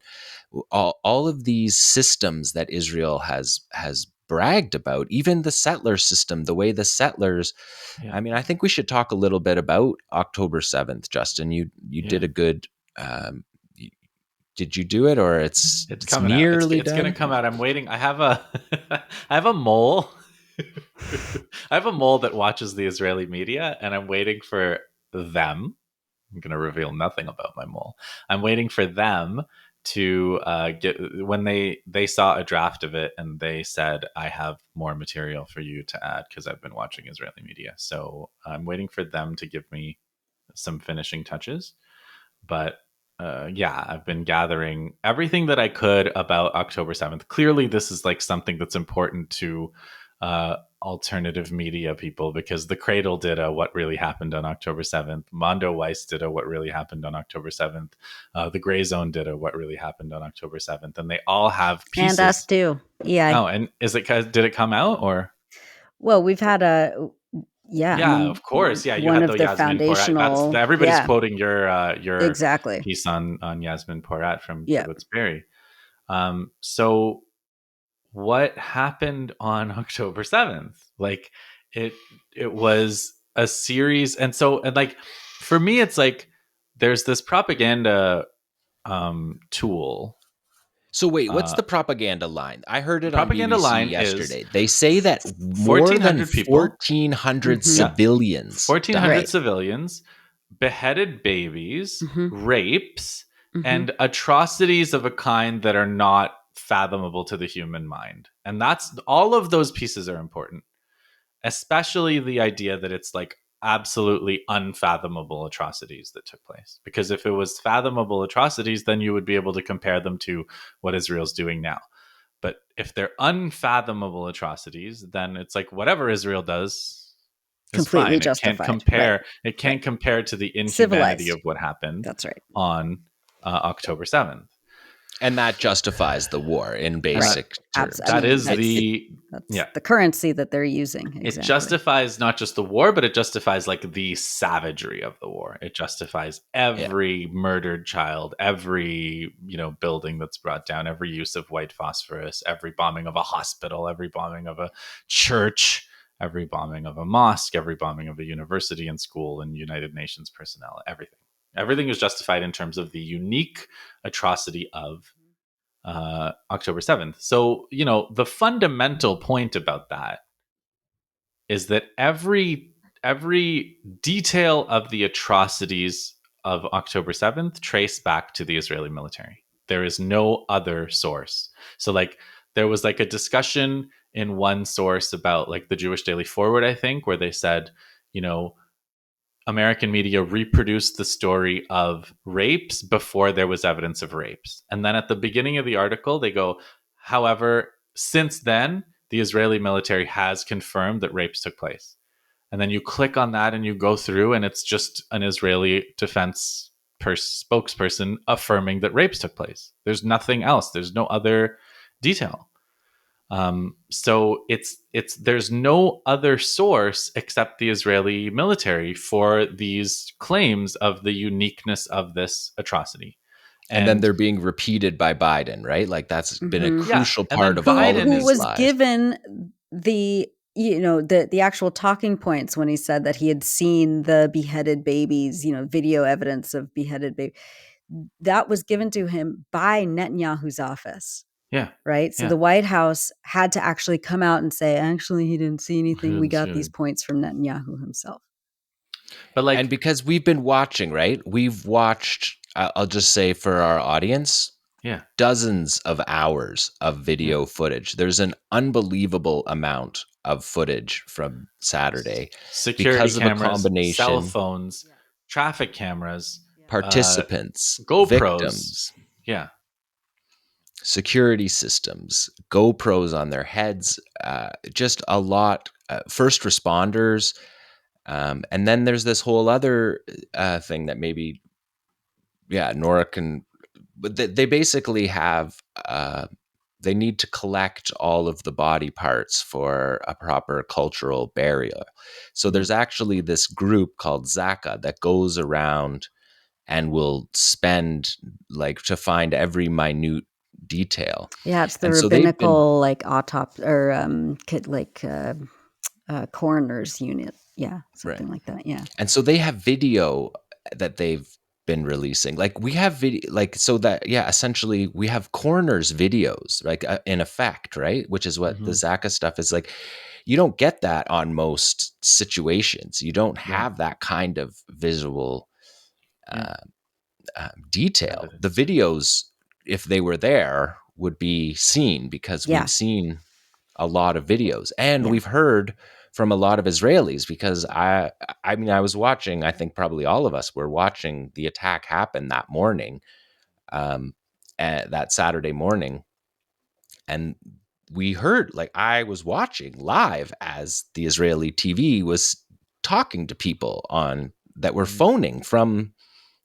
all of these systems that Israel has bragged about, even the settler system, the way the settlers. yeah, I mean, I think we should talk a little bit about October 7th, Justin. You yeah. did a good. Y- did you do it, or It's it's coming out. nearly It's gonna done? come out. I'm waiting. I have a I have a mole. I have a mole that watches the Israeli media, and I'm waiting for them. I'm going to reveal nothing about my mole. I'm waiting for them to get when they saw a draft of it, and they said, I have more material for you to add because I've been watching Israeli media. So I'm waiting for them to give me some finishing touches. But yeah, I've been gathering everything that I could about October 7th. Clearly, this is like something that's important to alternative media people, because The Cradle did a What Really Happened on October 7th. Mondo Weiss did a What Really Happened on October 7th. The Gray Zone did a What Really Happened on October 7th. And they all have And us pieces. too. Yeah. Oh, and did it come out or? Well, we've had I Yeah, mean, of course. Yeah, you one had of the the Yasmin Porat. That's foundational, everybody's yeah, quoting your exactly. piece on Yasmin Porat from Yeah. Kibbutz Berry. So what happened on October 7th? Like it it was a series, and like for me, it's like there's this propaganda tool. So wait, what's Uh, the propaganda line? I heard the it on propaganda BBC line is yesterday. They say that more than 1,400 people. 1,400 Hmm. Yeah, civilians 1,400 died. Right. civilians, beheaded babies, Hmm. rapes, Hmm. and atrocities of a kind that are not fathomable to the human mind. And that's all of those pieces are important, especially the idea that it's like absolutely unfathomable atrocities that took place. Because if it was fathomable atrocities, then you would be able to compare them to what Israel's doing now. But if they're unfathomable atrocities, then it's like whatever Israel does is Completely fine. It can't justified. Right. compare. It Right. can't compare to the inhumanity Civilized. of what happened That's right. on October 7th. And that justifies the war in And Right. basic I terms. that mean, is that's the that's yeah. the currency that they're using. It Exactly. justifies not just the war, but it justifies like the savagery of the war. It justifies Yeah. every murdered child, every building that's brought down, every use of white phosphorus, every bombing of a hospital, every bombing of a church, every bombing of a mosque, every bombing of a university and school and United Nations personnel. Everything is justified in terms of the unique atrocity of October 7th. So the fundamental point about that is that every detail of the atrocities of October 7th trace back to the Israeli military. There is no other source. So like there was like a discussion in one source about like the Jewish Daily Forward, I think, where they said, you know, American media reproduced the story of rapes before there was evidence of rapes. And then at the beginning of the article, they go, however, since then, the Israeli military has confirmed that rapes took place. And then you click on that and you go through, and it's just an Israeli defense spokesperson affirming that rapes took place. There's nothing else, there's no other detail. So there's no other source except the Israeli military for these claims of the uniqueness of this atrocity. And then And they're being repeated by Biden, right? Like that's been a Mhm. yeah, crucial and then part of all of Biden Who these was is lies. given the the actual talking points when he said that he had seen the beheaded babies, video evidence of beheaded baby. That was given to him by Netanyahu's office, yeah, right? So yeah. the White House had to actually come out and say, actually, he didn't see anything. We Didn't see got these anything. points from Netanyahu himself. But And like, because we've been watching, right? We've watched, I'll just say for our audience, yeah, dozens of hours of yeah. video footage. There's an unbelievable amount of footage from Saturday Security because of a cameras, cell combination phones, traffic cameras, uh, participants, GoPros. victims, Yeah. security systems, GoPros on their heads, just a lot, first responders. And then there's this whole other thing that maybe, yeah, Nora can, but they basically have, they need to collect all of the body parts for a proper cultural burial. So Mm. there's actually this group called Zaka that goes around and will spend like to find every minute detail. Yeah, it's the And so they've been rabbinical like autopsy or coroner's unit. Yeah, right. something like that. Yeah. And so they have video that they've been releasing. Like we have video, like so that yeah, essentially we have coroners videos, like in effect, right? Which is what the Hmm. Zaka stuff is like. You don't get that on most situations. You don't Yeah. have that kind of visual Yeah. uh, detail. The Evidence. videos, if they were there, would be seen because Yeah. we've seen a lot of videos and Yeah. we've heard from a lot of Israelis because I mean I was watching, I think probably all of us were watching the attack happen that morning, that Saturday morning, and we heard, like I was watching live as the Israeli TV was talking to people on that were Mhm. phoning from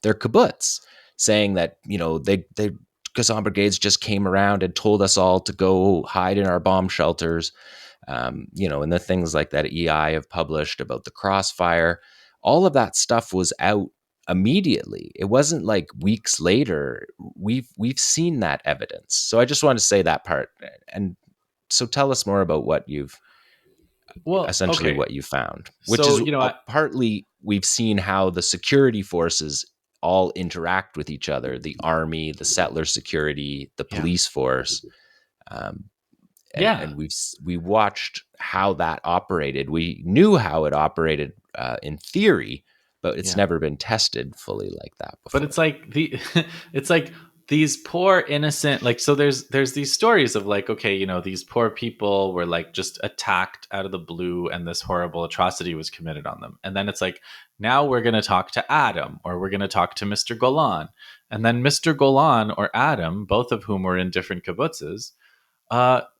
their kibbutz saying that they Qassam brigades just came around and told us all to go hide in our bomb shelters, and the things like that EI have published about the crossfire, all of that stuff was out immediately. It wasn't like weeks later. We've seen that evidence. So I just want to say that part. And so tell us more about what you've Well, essentially okay. what you found, which So, is I, partly we've seen how the security forces all interact with each other, the army, the settler security, the yeah. police force. Um, Yeah. and we watched how that operated. We knew how it operated in theory, but it's Yeah. never been tested fully like that But before. it's like it's like these poor innocent, like, so there's these stories of like, okay, these poor people were like just attacked out of the blue and this horrible atrocity was committed on them. And then it's like, now we're going to talk to Adam, or we're going to talk to Mr. Golan. And then Mr. Golan or Adam, both of whom were in different kibbutzes,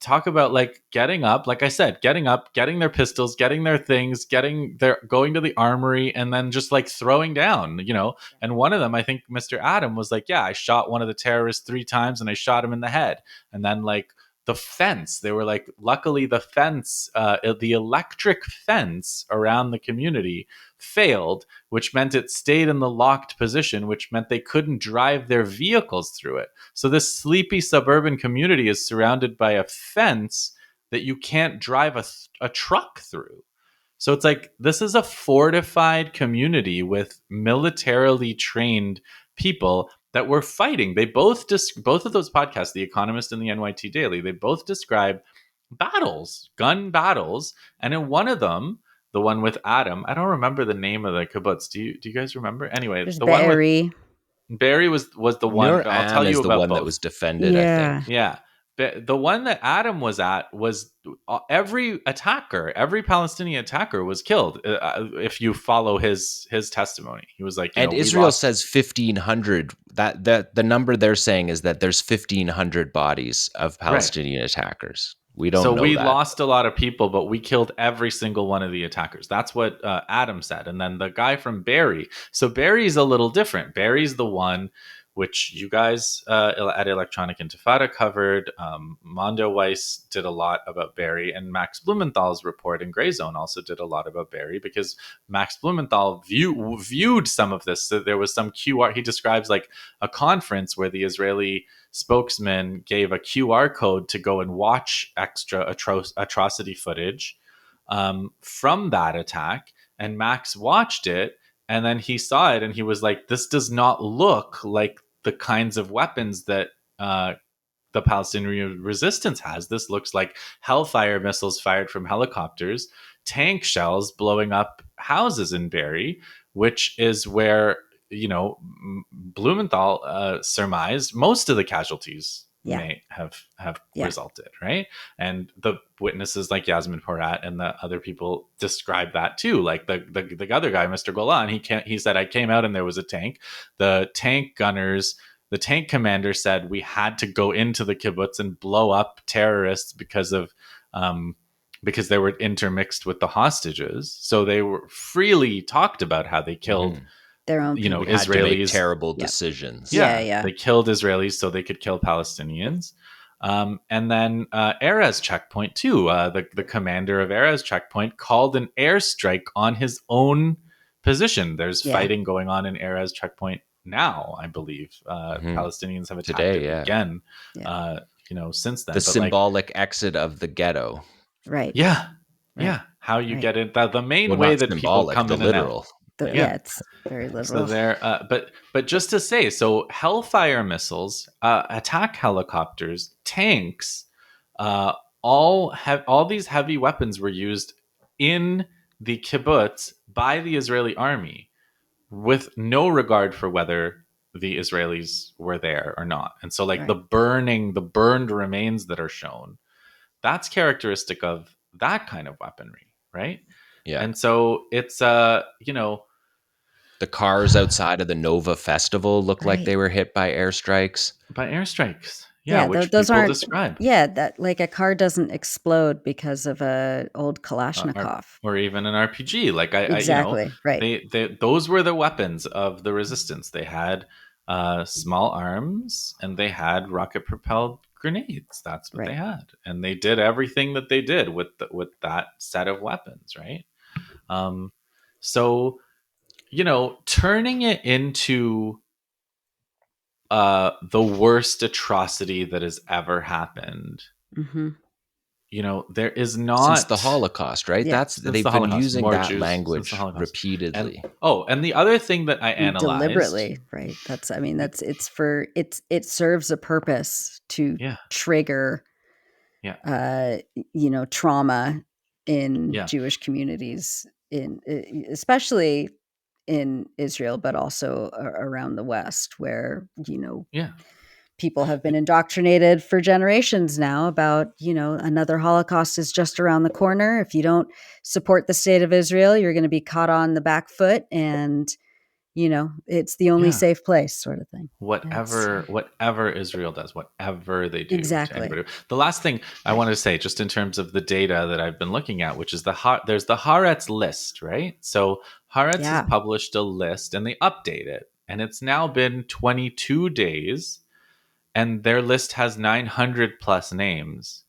talk about like getting up, like I said, getting up, getting their pistols, getting their things, going to the armory, and then just like throwing down. And one of them, I think Mr. Adam was like, yeah, I shot one of the terrorists 3 times and I shot him in the head. And then like the fence, they were like, luckily the fence, the electric fence around the community failed, which meant it stayed in the locked position, which meant they couldn't drive their vehicles through it. So this sleepy suburban community is surrounded by a fence that you can't drive a truck through. So it's like, this is a fortified community with militarily trained people that were fighting. They both of those podcasts, The Economist and the NYT Daily, they both describe battles, gun battles. And in one of them, the one with Adam, I don't remember the name of the kibbutz. Do you guys remember? Anyway, There's the one with Barry. Barry was the one. Nur I'll tell Am you is the about one that both. was defended, I think. Yeah. Yeah. The one that Adam was at was every Palestinian attacker was killed. If you follow his testimony, he was like, And we Israel lost. says 1,500. That the number they're saying is that there's 1,500 bodies of Right. Palestinian attackers. We So don't know we that. lost a lot of people, but we killed every single one of the attackers. That's what Adam said. And then the guy from Barry. So Barry's a little different. Barry's the one which you guys at Electronic Intifada covered. Mondo Weiss did a lot about Barry, and Max Blumenthal's report in Gray Zone also did a lot about Barry, because Max Blumenthal viewed some of this. So there was some QR. He describes like a conference where the Israeli spokesman gave a QR code to go and watch extra atrocity footage from that attack. And Max watched it, and then he saw it and he was like, this does not look like the kinds of weapons that the Palestinian resistance has. This looks like Hellfire missiles fired from helicopters, tank shells blowing up houses in Barry, which is where, Blumenthal surmised most of the casualties Yeah. may have Yeah. resulted, right? And the witnesses like Yasmin Porat and the other people describe that too. Like the other guy, Mr. Golan, he said, I came out and there was a tank. The tank commander said we had to go into the kibbutz and blow up terrorists because they were intermixed with the hostages. So they were freely talked about how they killed their own people. We had to make Israelis. terrible decisions. Yeah. They killed Israelis so they could kill Palestinians. And then Erez checkpoint too. The commander of Erez checkpoint called an airstrike on his own position. There's fighting going on in Erez checkpoint now, I believe. Palestinians have attacked it again. Since then. The symbolic exit of the ghetto. Right. Yeah. How you get in? The main way that symbolic, people come in literal. and out. It's very literal. So there, but just to say, so Hellfire missiles, attack helicopters, tanks, all these heavy weapons were used in the kibbutz by the Israeli army, with no regard for whether the Israelis were there or not. And so, like the burned remains that are shown, that's characteristic of that kind of weaponry, right? Yeah. And so it's the cars outside of the Nova Festival look like they were hit by airstrikes. Which those people aren't describe. Yeah, that like a car doesn't explode because of a old Kalashnikov or even an RPG. Like exactly. Right. They those were the weapons of the resistance. They had small arms and they had rocket propelled grenades. That's what they had, and they did everything that they did with that set of weapons, right? So turning it into the worst atrocity that has ever happened. There is not since the Holocaust, right? They've been using that language repeatedly. And the other thing that I analyzed deliberately, right? It serves a purpose to trigger, trauma in Jewish communities, especially in Israel, but also around the West, where people have been indoctrinated for generations now about, another Holocaust is just around the corner. If you don't support the state of Israel, you're going to be caught on the back foot, and it's the only safe place, sort of thing. Whatever Israel does, whatever they do exactly. to anybody. The last thing I want to say, just in terms of the data that I've been looking at, which is there's the Haaretz list, right? So Haaretz has published a list and they update it, and it's now been 22 days, and their list has 900 plus names.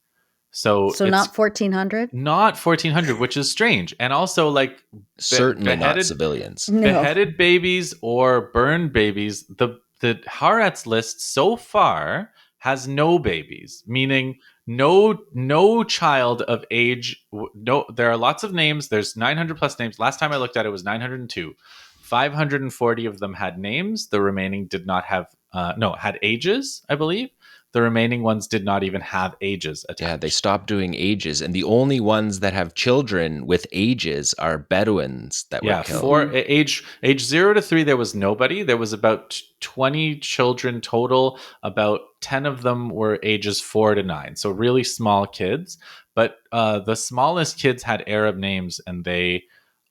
So it's not 1,400? Not 1,400, which is strange. And also, like, certainly not civilians. Beheaded babies or burned babies. The Haaretz list so far has no babies, meaning no child of age. No, there are lots of names. There's 900 plus names. Last time I looked at it was 902. 540 of them had names. The remaining did not have, had ages, I believe. The remaining ones did not even have ages attached. Yeah, they stopped doing ages, and the only ones that have children with ages are Bedouins that were killed. For age 0 to 3, there was nobody. There was about 20 children total. About 10 of them were ages 4 to 9, so really small kids. But the smallest kids had Arab names, and they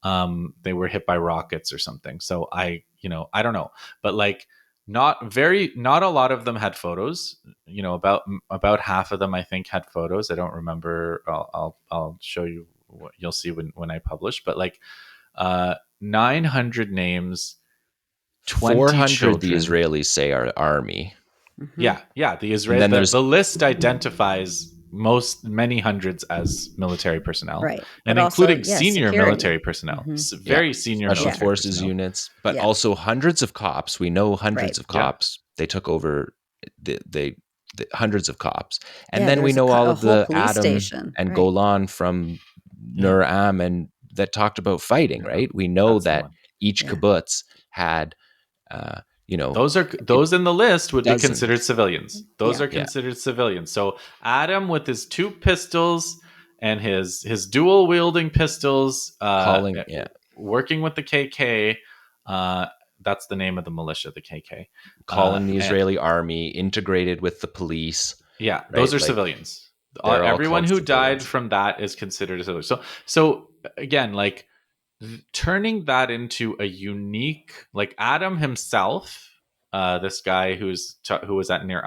were hit by rockets or something. So I don't know, but like. Not a lot of them had photos. About half of them, I think, had photos. I don't remember. I'll show you what you'll see when I publish. But like 900 names, 20 400 the children. Israelis say are army. Yeah. And then there's The list identifies many hundreds as military personnel, Right. and But also, including senior security. military personnel, yeah, very senior special military forces personnel. units, but Yeah. also hundreds of cops. We know hundreds Right. of Yeah. cops. They took over the hundreds of cops. And Yeah, then we there's know all a of whole the police Adam station. and Right. Golan from Nur Am and that talked about fighting, Yeah, right? We know that's the that one. each Yeah. kibbutz had Those in the list would be dozens. considered civilians. Those Yeah. are considered civilians. So Adam with his 2 pistols and his dual wielding pistols, calling working with the KK. That's the name of the militia, the KK. calling the And- Israeli army, integrated with the police. Yeah, Right? those are Like, civilians. they're all Everyone called who died civilians. from that is considered a civilian. So again, like turning that into a unique, like Adam himself, this guy who was at near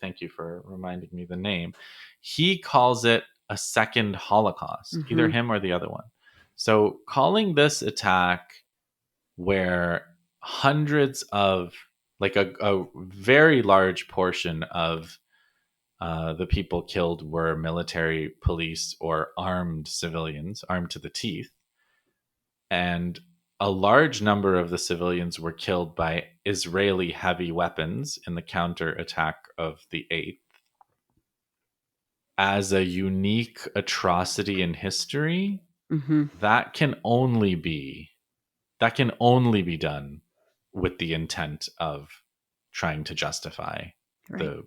thank you for reminding me the name. He calls it a second Holocaust, either him or the other one. So calling this attack where hundreds of like a very large portion of the people killed were military, police, or armed civilians, armed to the teeth. And a large number of the civilians were killed by Israeli heavy weapons in the counterattack of the 8th. As a unique atrocity in history, that can only be done with the intent of trying to justify the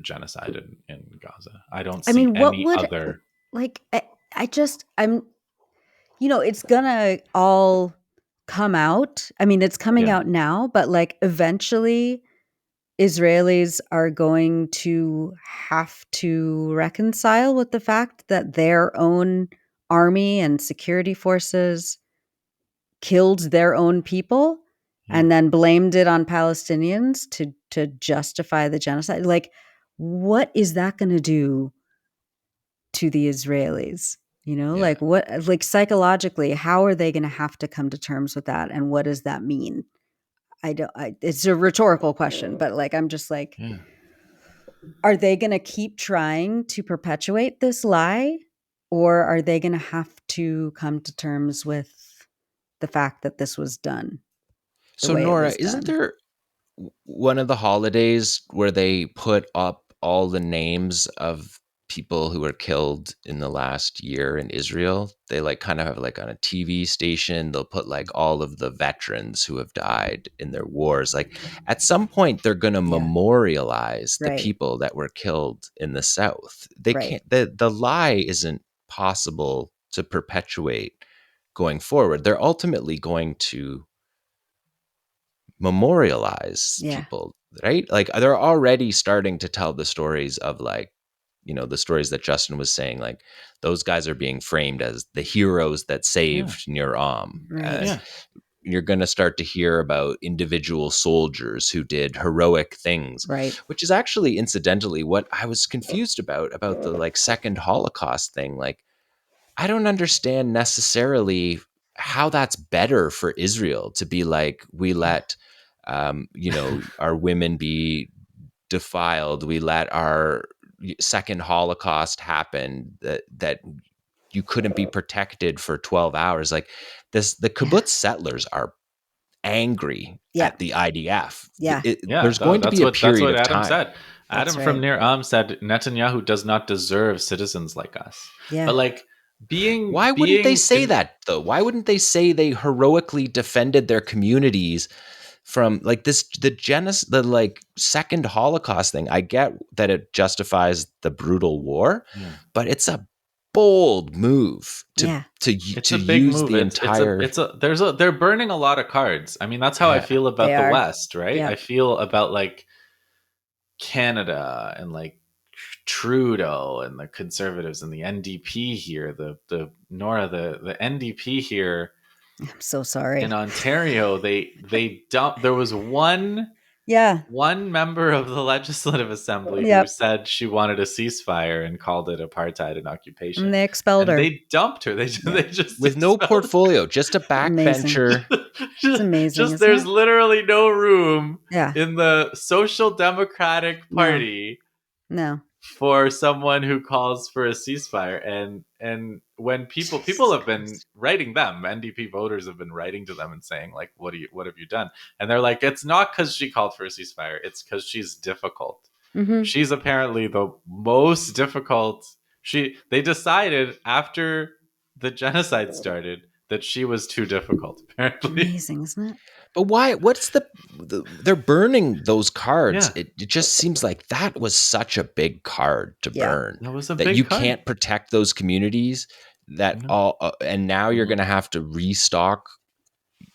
genocide in Gaza. I don't see what any would other. like I'm it's gonna all come out. I mean, it's coming out now, but like eventually Israelis are going to have to reconcile with the fact that their own army and security forces killed their own people and then blamed it on Palestinians to justify the genocide. Like, what is that going to do to the Israelis? Like like psychologically, how are they going to have to come to terms with that? And what does that mean? It's a rhetorical question, but like, I'm just like, are they going to keep trying to perpetuate this lie? Or are they going to have to come to terms with the fact that this was done? So Nora, isn't there one of the holidays where they put up all the names of people who were killed in the last year in Israel? They like kind of have like on a TV station, they'll put like all of the veterans who have died in their wars. Like at some point they're going to memorialize the people that were killed in the South. They can't, the lie isn't possible to perpetuate going forward. They're ultimately going to memorialize people, right? Like they're already starting to tell the stories of like, the stories that Justin was saying, like those guys are being framed as the heroes that saved Nur Am. You're going to start to hear about individual soldiers who did heroic things, which is actually incidentally what I was confused about the like second Holocaust thing. Like, I don't understand necessarily how that's better for Israel to be like, we let our women be defiled. We let our second Holocaust happen, that you couldn't be protected for 12 hours. Like the kibbutz settlers are angry at the IDF. There's going to be a period of Adam time. said. Adam from Nir Am said Netanyahu does not deserve citizens like us. But like why wouldn't they say that though? Why wouldn't they say they heroically defended their communities from like the like second Holocaust thing? I get that it justifies the brutal war, but it's a bold move to use the entire. They're burning a lot of cards. I mean, that's how I feel about the West, right? I feel about like Canada and like Trudeau and the Conservatives and the NDP here, the Nora, the NDP here. I'm so sorry. In Ontario, they dumped. There was one Yeah. one member of the Legislative Assembly who Yep. said she wanted a ceasefire and called it apartheid and And occupation. they expelled And her. they dumped her. Yeah. They just With no expelled portfolio, just a Amazing. backbencher. It's amazing, just isn't there's it? literally no room Yeah. in the Social Democratic No. Party No. for someone who calls for a ceasefire. And when people Jesus have been Christ. writing them, NDP voters have been writing to them and saying like, what have you done? And they're like, it's not because she called for a ceasefire, it's because she's difficult. Mm-hmm. She's apparently the most difficult. They decided after the genocide started that she was too difficult, apparently. Amazing, isn't it? But why? What's they're burning those cards. Yeah, It just seems like that was such a big card to Yeah. burn that was a that big you card. can't protect those communities. That No. all, and now you're going to have to restock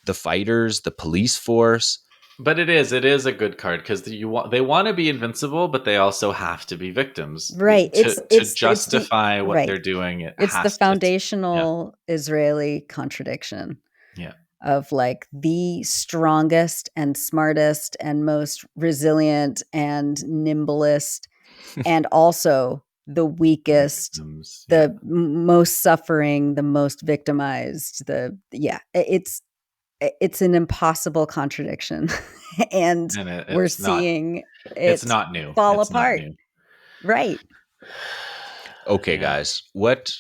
the fighters, the police force. But it is a good card because they want to be invincible, but they also have to be victims. Right. To It's the justify what right. they're doing. It It's the has to, yeah, foundational Israeli contradiction yeah. of like the strongest and smartest and most resilient and nimblest, and also the weakest, Victims, yeah. the most suffering, the most victimized. It's an impossible contradiction, and And we're it's not. seeing It's it not new. fall It's not apart. new. Right. Okay, Yeah. guys, what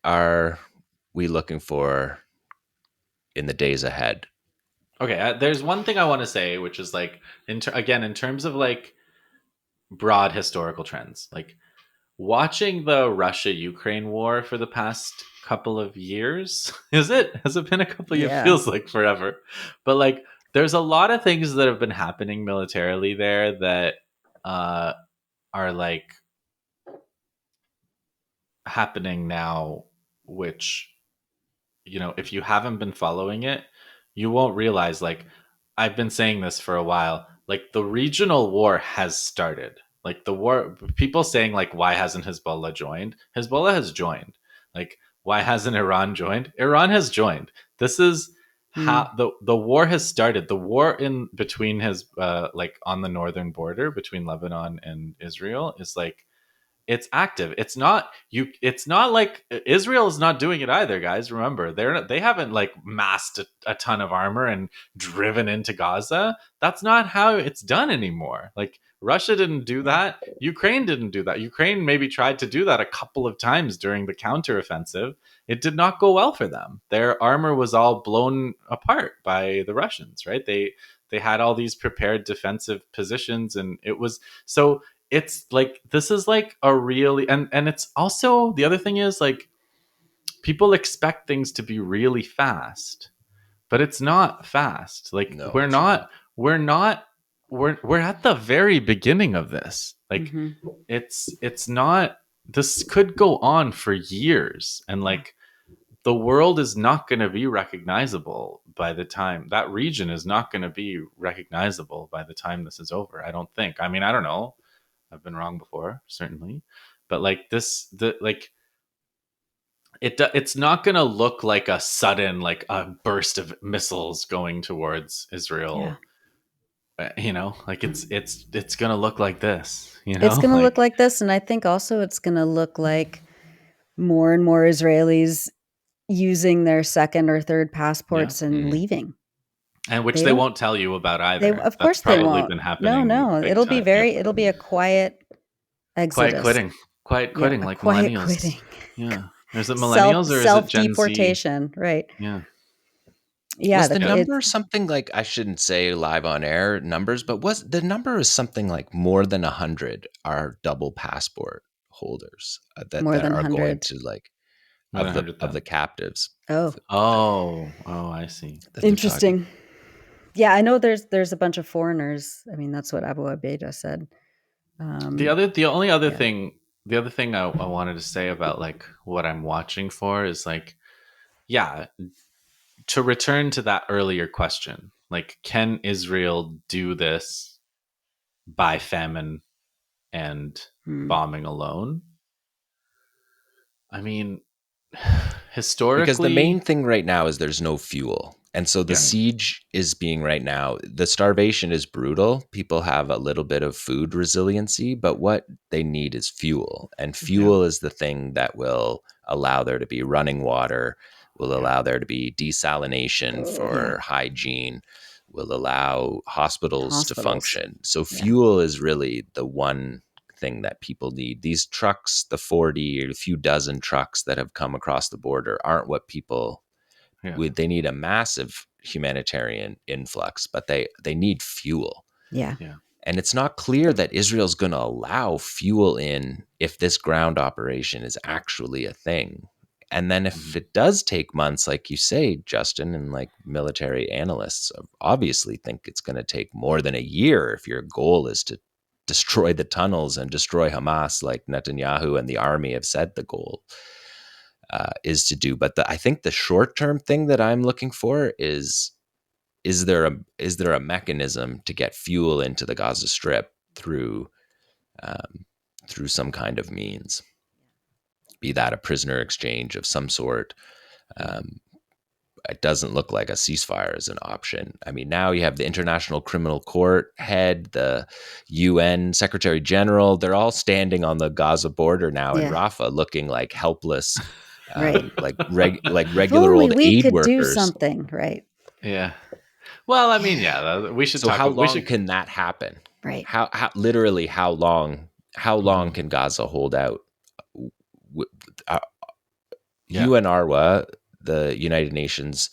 are we looking for in the days ahead? Okay. There's one thing I want to say, which is like, again, in terms of like broad historical trends, like watching the Russia-Ukraine war for the past couple of years. Has it been a couple of years? Yeah. Feels like forever. But like there's a lot of things that have been happening militarily there that uh are like happening now, which, if you haven't been following it, you won't realize, like, I've been saying this for a while, like the regional war has started. Like the war, people saying like, why hasn't Hezbollah joined? Hezbollah has joined. Like, why hasn't Iran joined? Iran has joined. This is Mm. how the war has started. The war in between his like on the northern border between Lebanon and Israel is like, it's active. It's not like Israel is not doing it either, guys. Remember, they haven't like massed a ton of armor and driven into Gaza. That's not how it's done anymore. Like Russia didn't do Yeah. that. Ukraine didn't do that. Ukraine maybe tried to do that a couple of times during the counteroffensive. It did not go well for them. Their armor was all blown apart by the Russians, right? They had all these prepared defensive positions, and it was so it's like this is like a really, and it's also, the other thing is like people expect things to be really fast, but it's not fast. Like No, it's not. we're at the very beginning of this. Like Mm-hmm. it's not, this could go on for years, and Yeah. like the world is not going to be recognizable by the time, that region is not going to be recognizable by the time this is over, I don't think. I mean, I don't know, I've been wrong before, certainly, but like the like it's not going to look like a sudden, like a burst of missiles going towards Yeah. Israel. Like it's going to look like this. It's going to look Like, like this, and I think also it's going to look like more and more Israelis using their second or third yeah, passports and Mhm. leaving. and which They they don't won't tell you about they either. of That's course they probably won't. been No, happening no, big time. Yep. it'll be a quiet Quiet exodus. quitting, quiet Yeah, quitting, a like quiet millennials. quitting. Yeah, is it millennials or is it Gen Z? Self-deportation, right. Yeah, Yeah, Was the yeah. number something like, I shouldn't say live on air numbers, but was the number is something like more than 100 are double passport holders more that than are going 100. to like More than of the 100,000. captives Oh, Oh, I see. that they're talking. interesting. Yeah, I know there's a bunch of foreigners. I mean, that's what Abu Abeda said. The only other Yeah. thing, I wanted to say about like what I'm watching for is like, yeah, to return to that earlier question, like, can Israel do this by famine and Hmm. bombing alone? I mean, Because the main Historically, thing right now is there's no fuel. And so the yeah, siege is being right now, the starvation is brutal. People have a little bit of food resiliency, but what they need is fuel. And yeah, fuel is the thing that will allow there to be running water, will yeah, allow there to be desalination Yeah. for hygiene, will allow hospitals to Hospitals. function. So Yeah. fuel is really the one thing that people need. These trucks, the 40 or a few dozen trucks that have come across the border, aren't what people yeah, would. They need a massive humanitarian influx, but they need fuel. Yeah. yeah. And it's not clear that Israel's going to allow fuel in if this ground operation is actually a thing. And then if Mhm. it does take months, like you say, Justin, and like military analysts obviously think it's going to take more than a year if your goal is to destroy the tunnels and destroy Hamas, like Netanyahu and the army have said the goal is to do. But I think the short term thing that I'm looking for is there a mechanism to get fuel into the Gaza Strip through um, through some kind of means, be that a prisoner exchange of some sort. Yeah. Um, it doesn't look like a ceasefire is an option. I mean, now you have the International Criminal Court head, the UN Secretary General. They're all standing on the Gaza border now in Yeah. Rafah, looking like helpless, Right. like If regular only old we aid could do workers. something. Right. Yeah. Well, I mean, yeah, we should So talk. how We long should. can that happen? Right. Literally how long Mhm. can Gaza hold out? W- uh, Yeah. UNRWA, the United Nations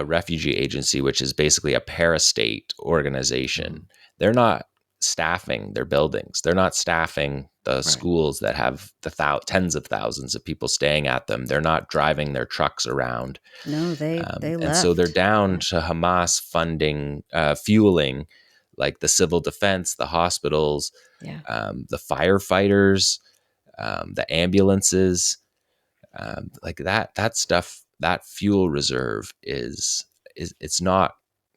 refugee agency, which is basically a parastate Mhm. organization, they're not staffing their buildings. They're not staffing the Right. schools that have the tens of thousands of people staying at them. They're not driving their trucks around. No, they And so they're left. down Yeah. to Hamas funding, fueling like the civil defense, the hospitals, Yeah. the firefighters, the ambulances, like that stuff. That fuel reserve is it's not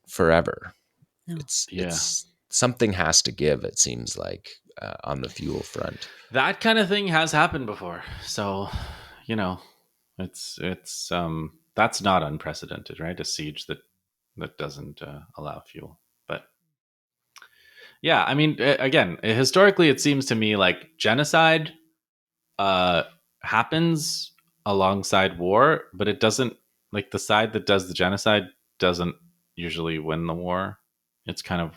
forever. No. Yeah. It's something has to give. It seems like on the fuel front. That kind of thing has happened before. So, you know, it's that's not unprecedented, right? A siege that doesn't allow fuel. But yeah, I mean, again, historically, it seems to me like genocide uh, happens alongside war, but it doesn't, like, the side that does the genocide doesn't usually win the war. It's kind of,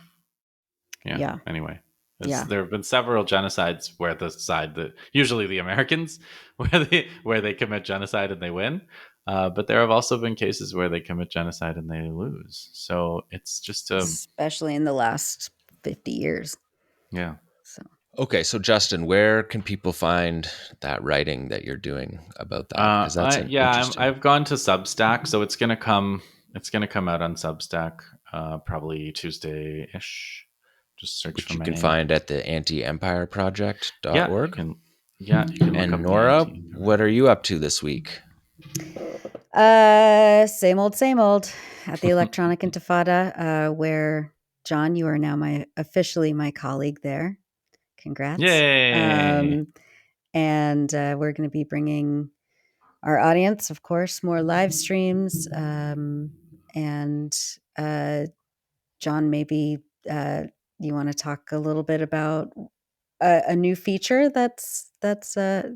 yeah. Yeah. Anyway, Yeah. there have been several genocides where the side that usually the Americans where they commit genocide and they win. But there have also been cases where they commit genocide and they lose. So it's just a, Especially in the last 50 years. yeah. So Okay, so Justin, where can people find that writing that you're doing about that? Because that's an interesting. I've gone to Substack, so it's gonna come. It's gonna come out on Substack, probably Tuesday ish. Just search for Which you my can name. find at the antiempireproject.org. Yeah, you can. Yeah, you can look And up the Nora, anti. what are you up to this week? same old at the Electronic Intifada, where John, you are now officially my colleague there. Congrats. Yay! And we're going to be bringing our audience, of course, more live streams. And John, maybe you want to talk a little bit about a new feature that's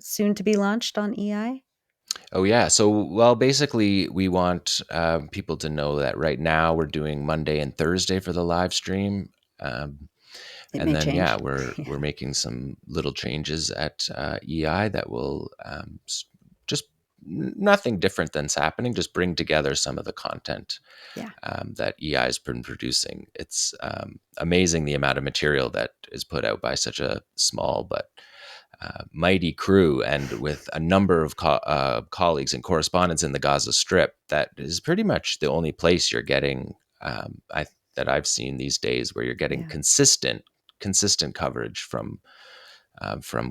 soon to be launched on EI? Oh yeah. So well, basically, we want people to know that right now we're doing Monday and Thursday for the live stream, It and may then yeah, change. we're making some little changes at EI that will just nothing different than's happening. Just bring together some of the content Yeah. that EI has been producing. It's amazing the amount of material that is put out by such a small but mighty crew, and with a number of colleagues and correspondents in the Gaza Strip. That is pretty much the only place you're getting that I've seen these days where you're getting Yeah. consistent coverage from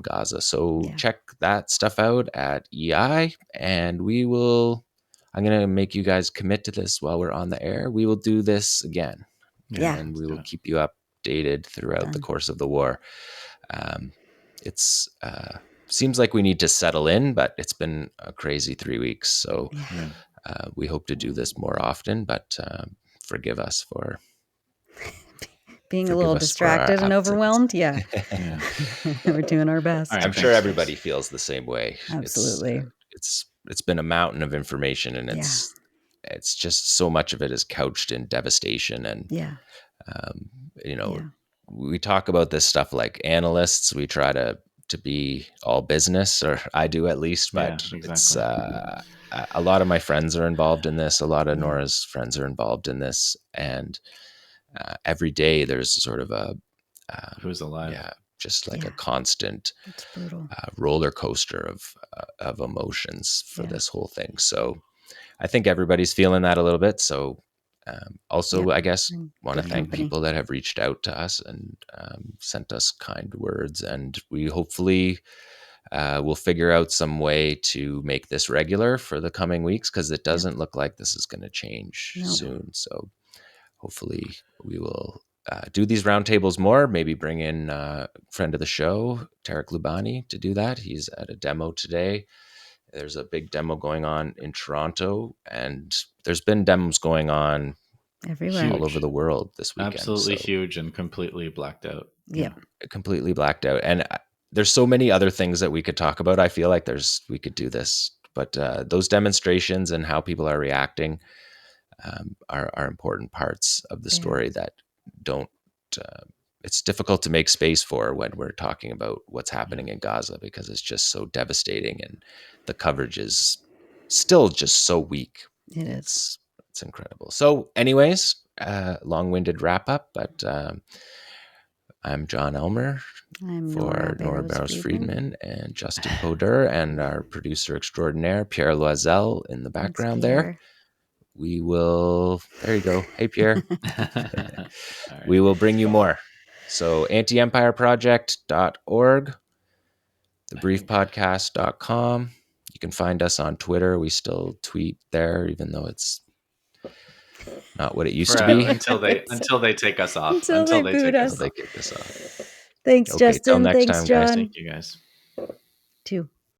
Gaza. So Yeah. check that stuff out at EI, and we will. I'm gonna make you guys commit to this while we're on the air. We will do this again, Yeah, Yeah. and let's we do will it. keep you updated throughout the Done. course of the war. Um, it's seems like we need to settle in, but it's been a crazy 3 weeks. So Yeah. we hope to do this more often, but forgive us for Being a little our distracted and absence. overwhelmed. Yeah. Yeah. We're doing our best. All right, I'm sure thanks, everybody guys. feels the same way. Absolutely. It's been a mountain of information, and Yeah. it's just so much of it is couched in devastation. And Yeah. um, you know, Yeah. we talk about this stuff like analysts. We try to be all business, or I do at least. Yeah, But it's exactly. a lot of my friends are involved in this. A lot of Yeah. Nora's friends are involved in this, and every day there's sort of a Who's alive? yeah, just like Yeah. a constant It's brutal. roller coaster of emotions for Yeah. this whole thing. So I think everybody's feeling that a little bit. So also, Yep. I guess, Mm, want to good thank company. people that have reached out to us and sent us kind words, and we hopefully will figure out some way to make this regular for the coming weeks, because it doesn't look like this is going to change No. soon. So hopefully we will do these roundtables more, maybe bring in a friend of the show, Tarek Lubani, to do that. He's at a demo today. There's a big demo going on in Toronto, and there's been demos going on Everywhere. all over Huge. the world this weekend. Absolutely So huge and completely blacked out. Yep. completely blacked out. And there's so many other things that we could talk about. I feel like we could do this, but those demonstrations and how people are reacting are important parts of the They are. story that don't. It's difficult to make space for when we're talking about what's happening in Gaza, because it's just so devastating, and the coverage is still just so weak. It is. It's incredible. So, anyways, long-winded wrap up, but I'm John Elmer I'm for Nora Barrows Friedman. Friedman and Justin Poder, and our producer extraordinaire, Pierre Loisel, in the Thanks, background there. Pierre. We will, there you go. Hey, Pierre. All right. We will bring you more. So, antiempireproject.org, thebriefpodcast.com. You can find us on Twitter. We still tweet there, even though it's not what it used to be. until they take us off. Until they boot us. Until they kick us off. Thanks, Okay, till Justin. next Thanks, time, guys. John. Thank you guys. 2.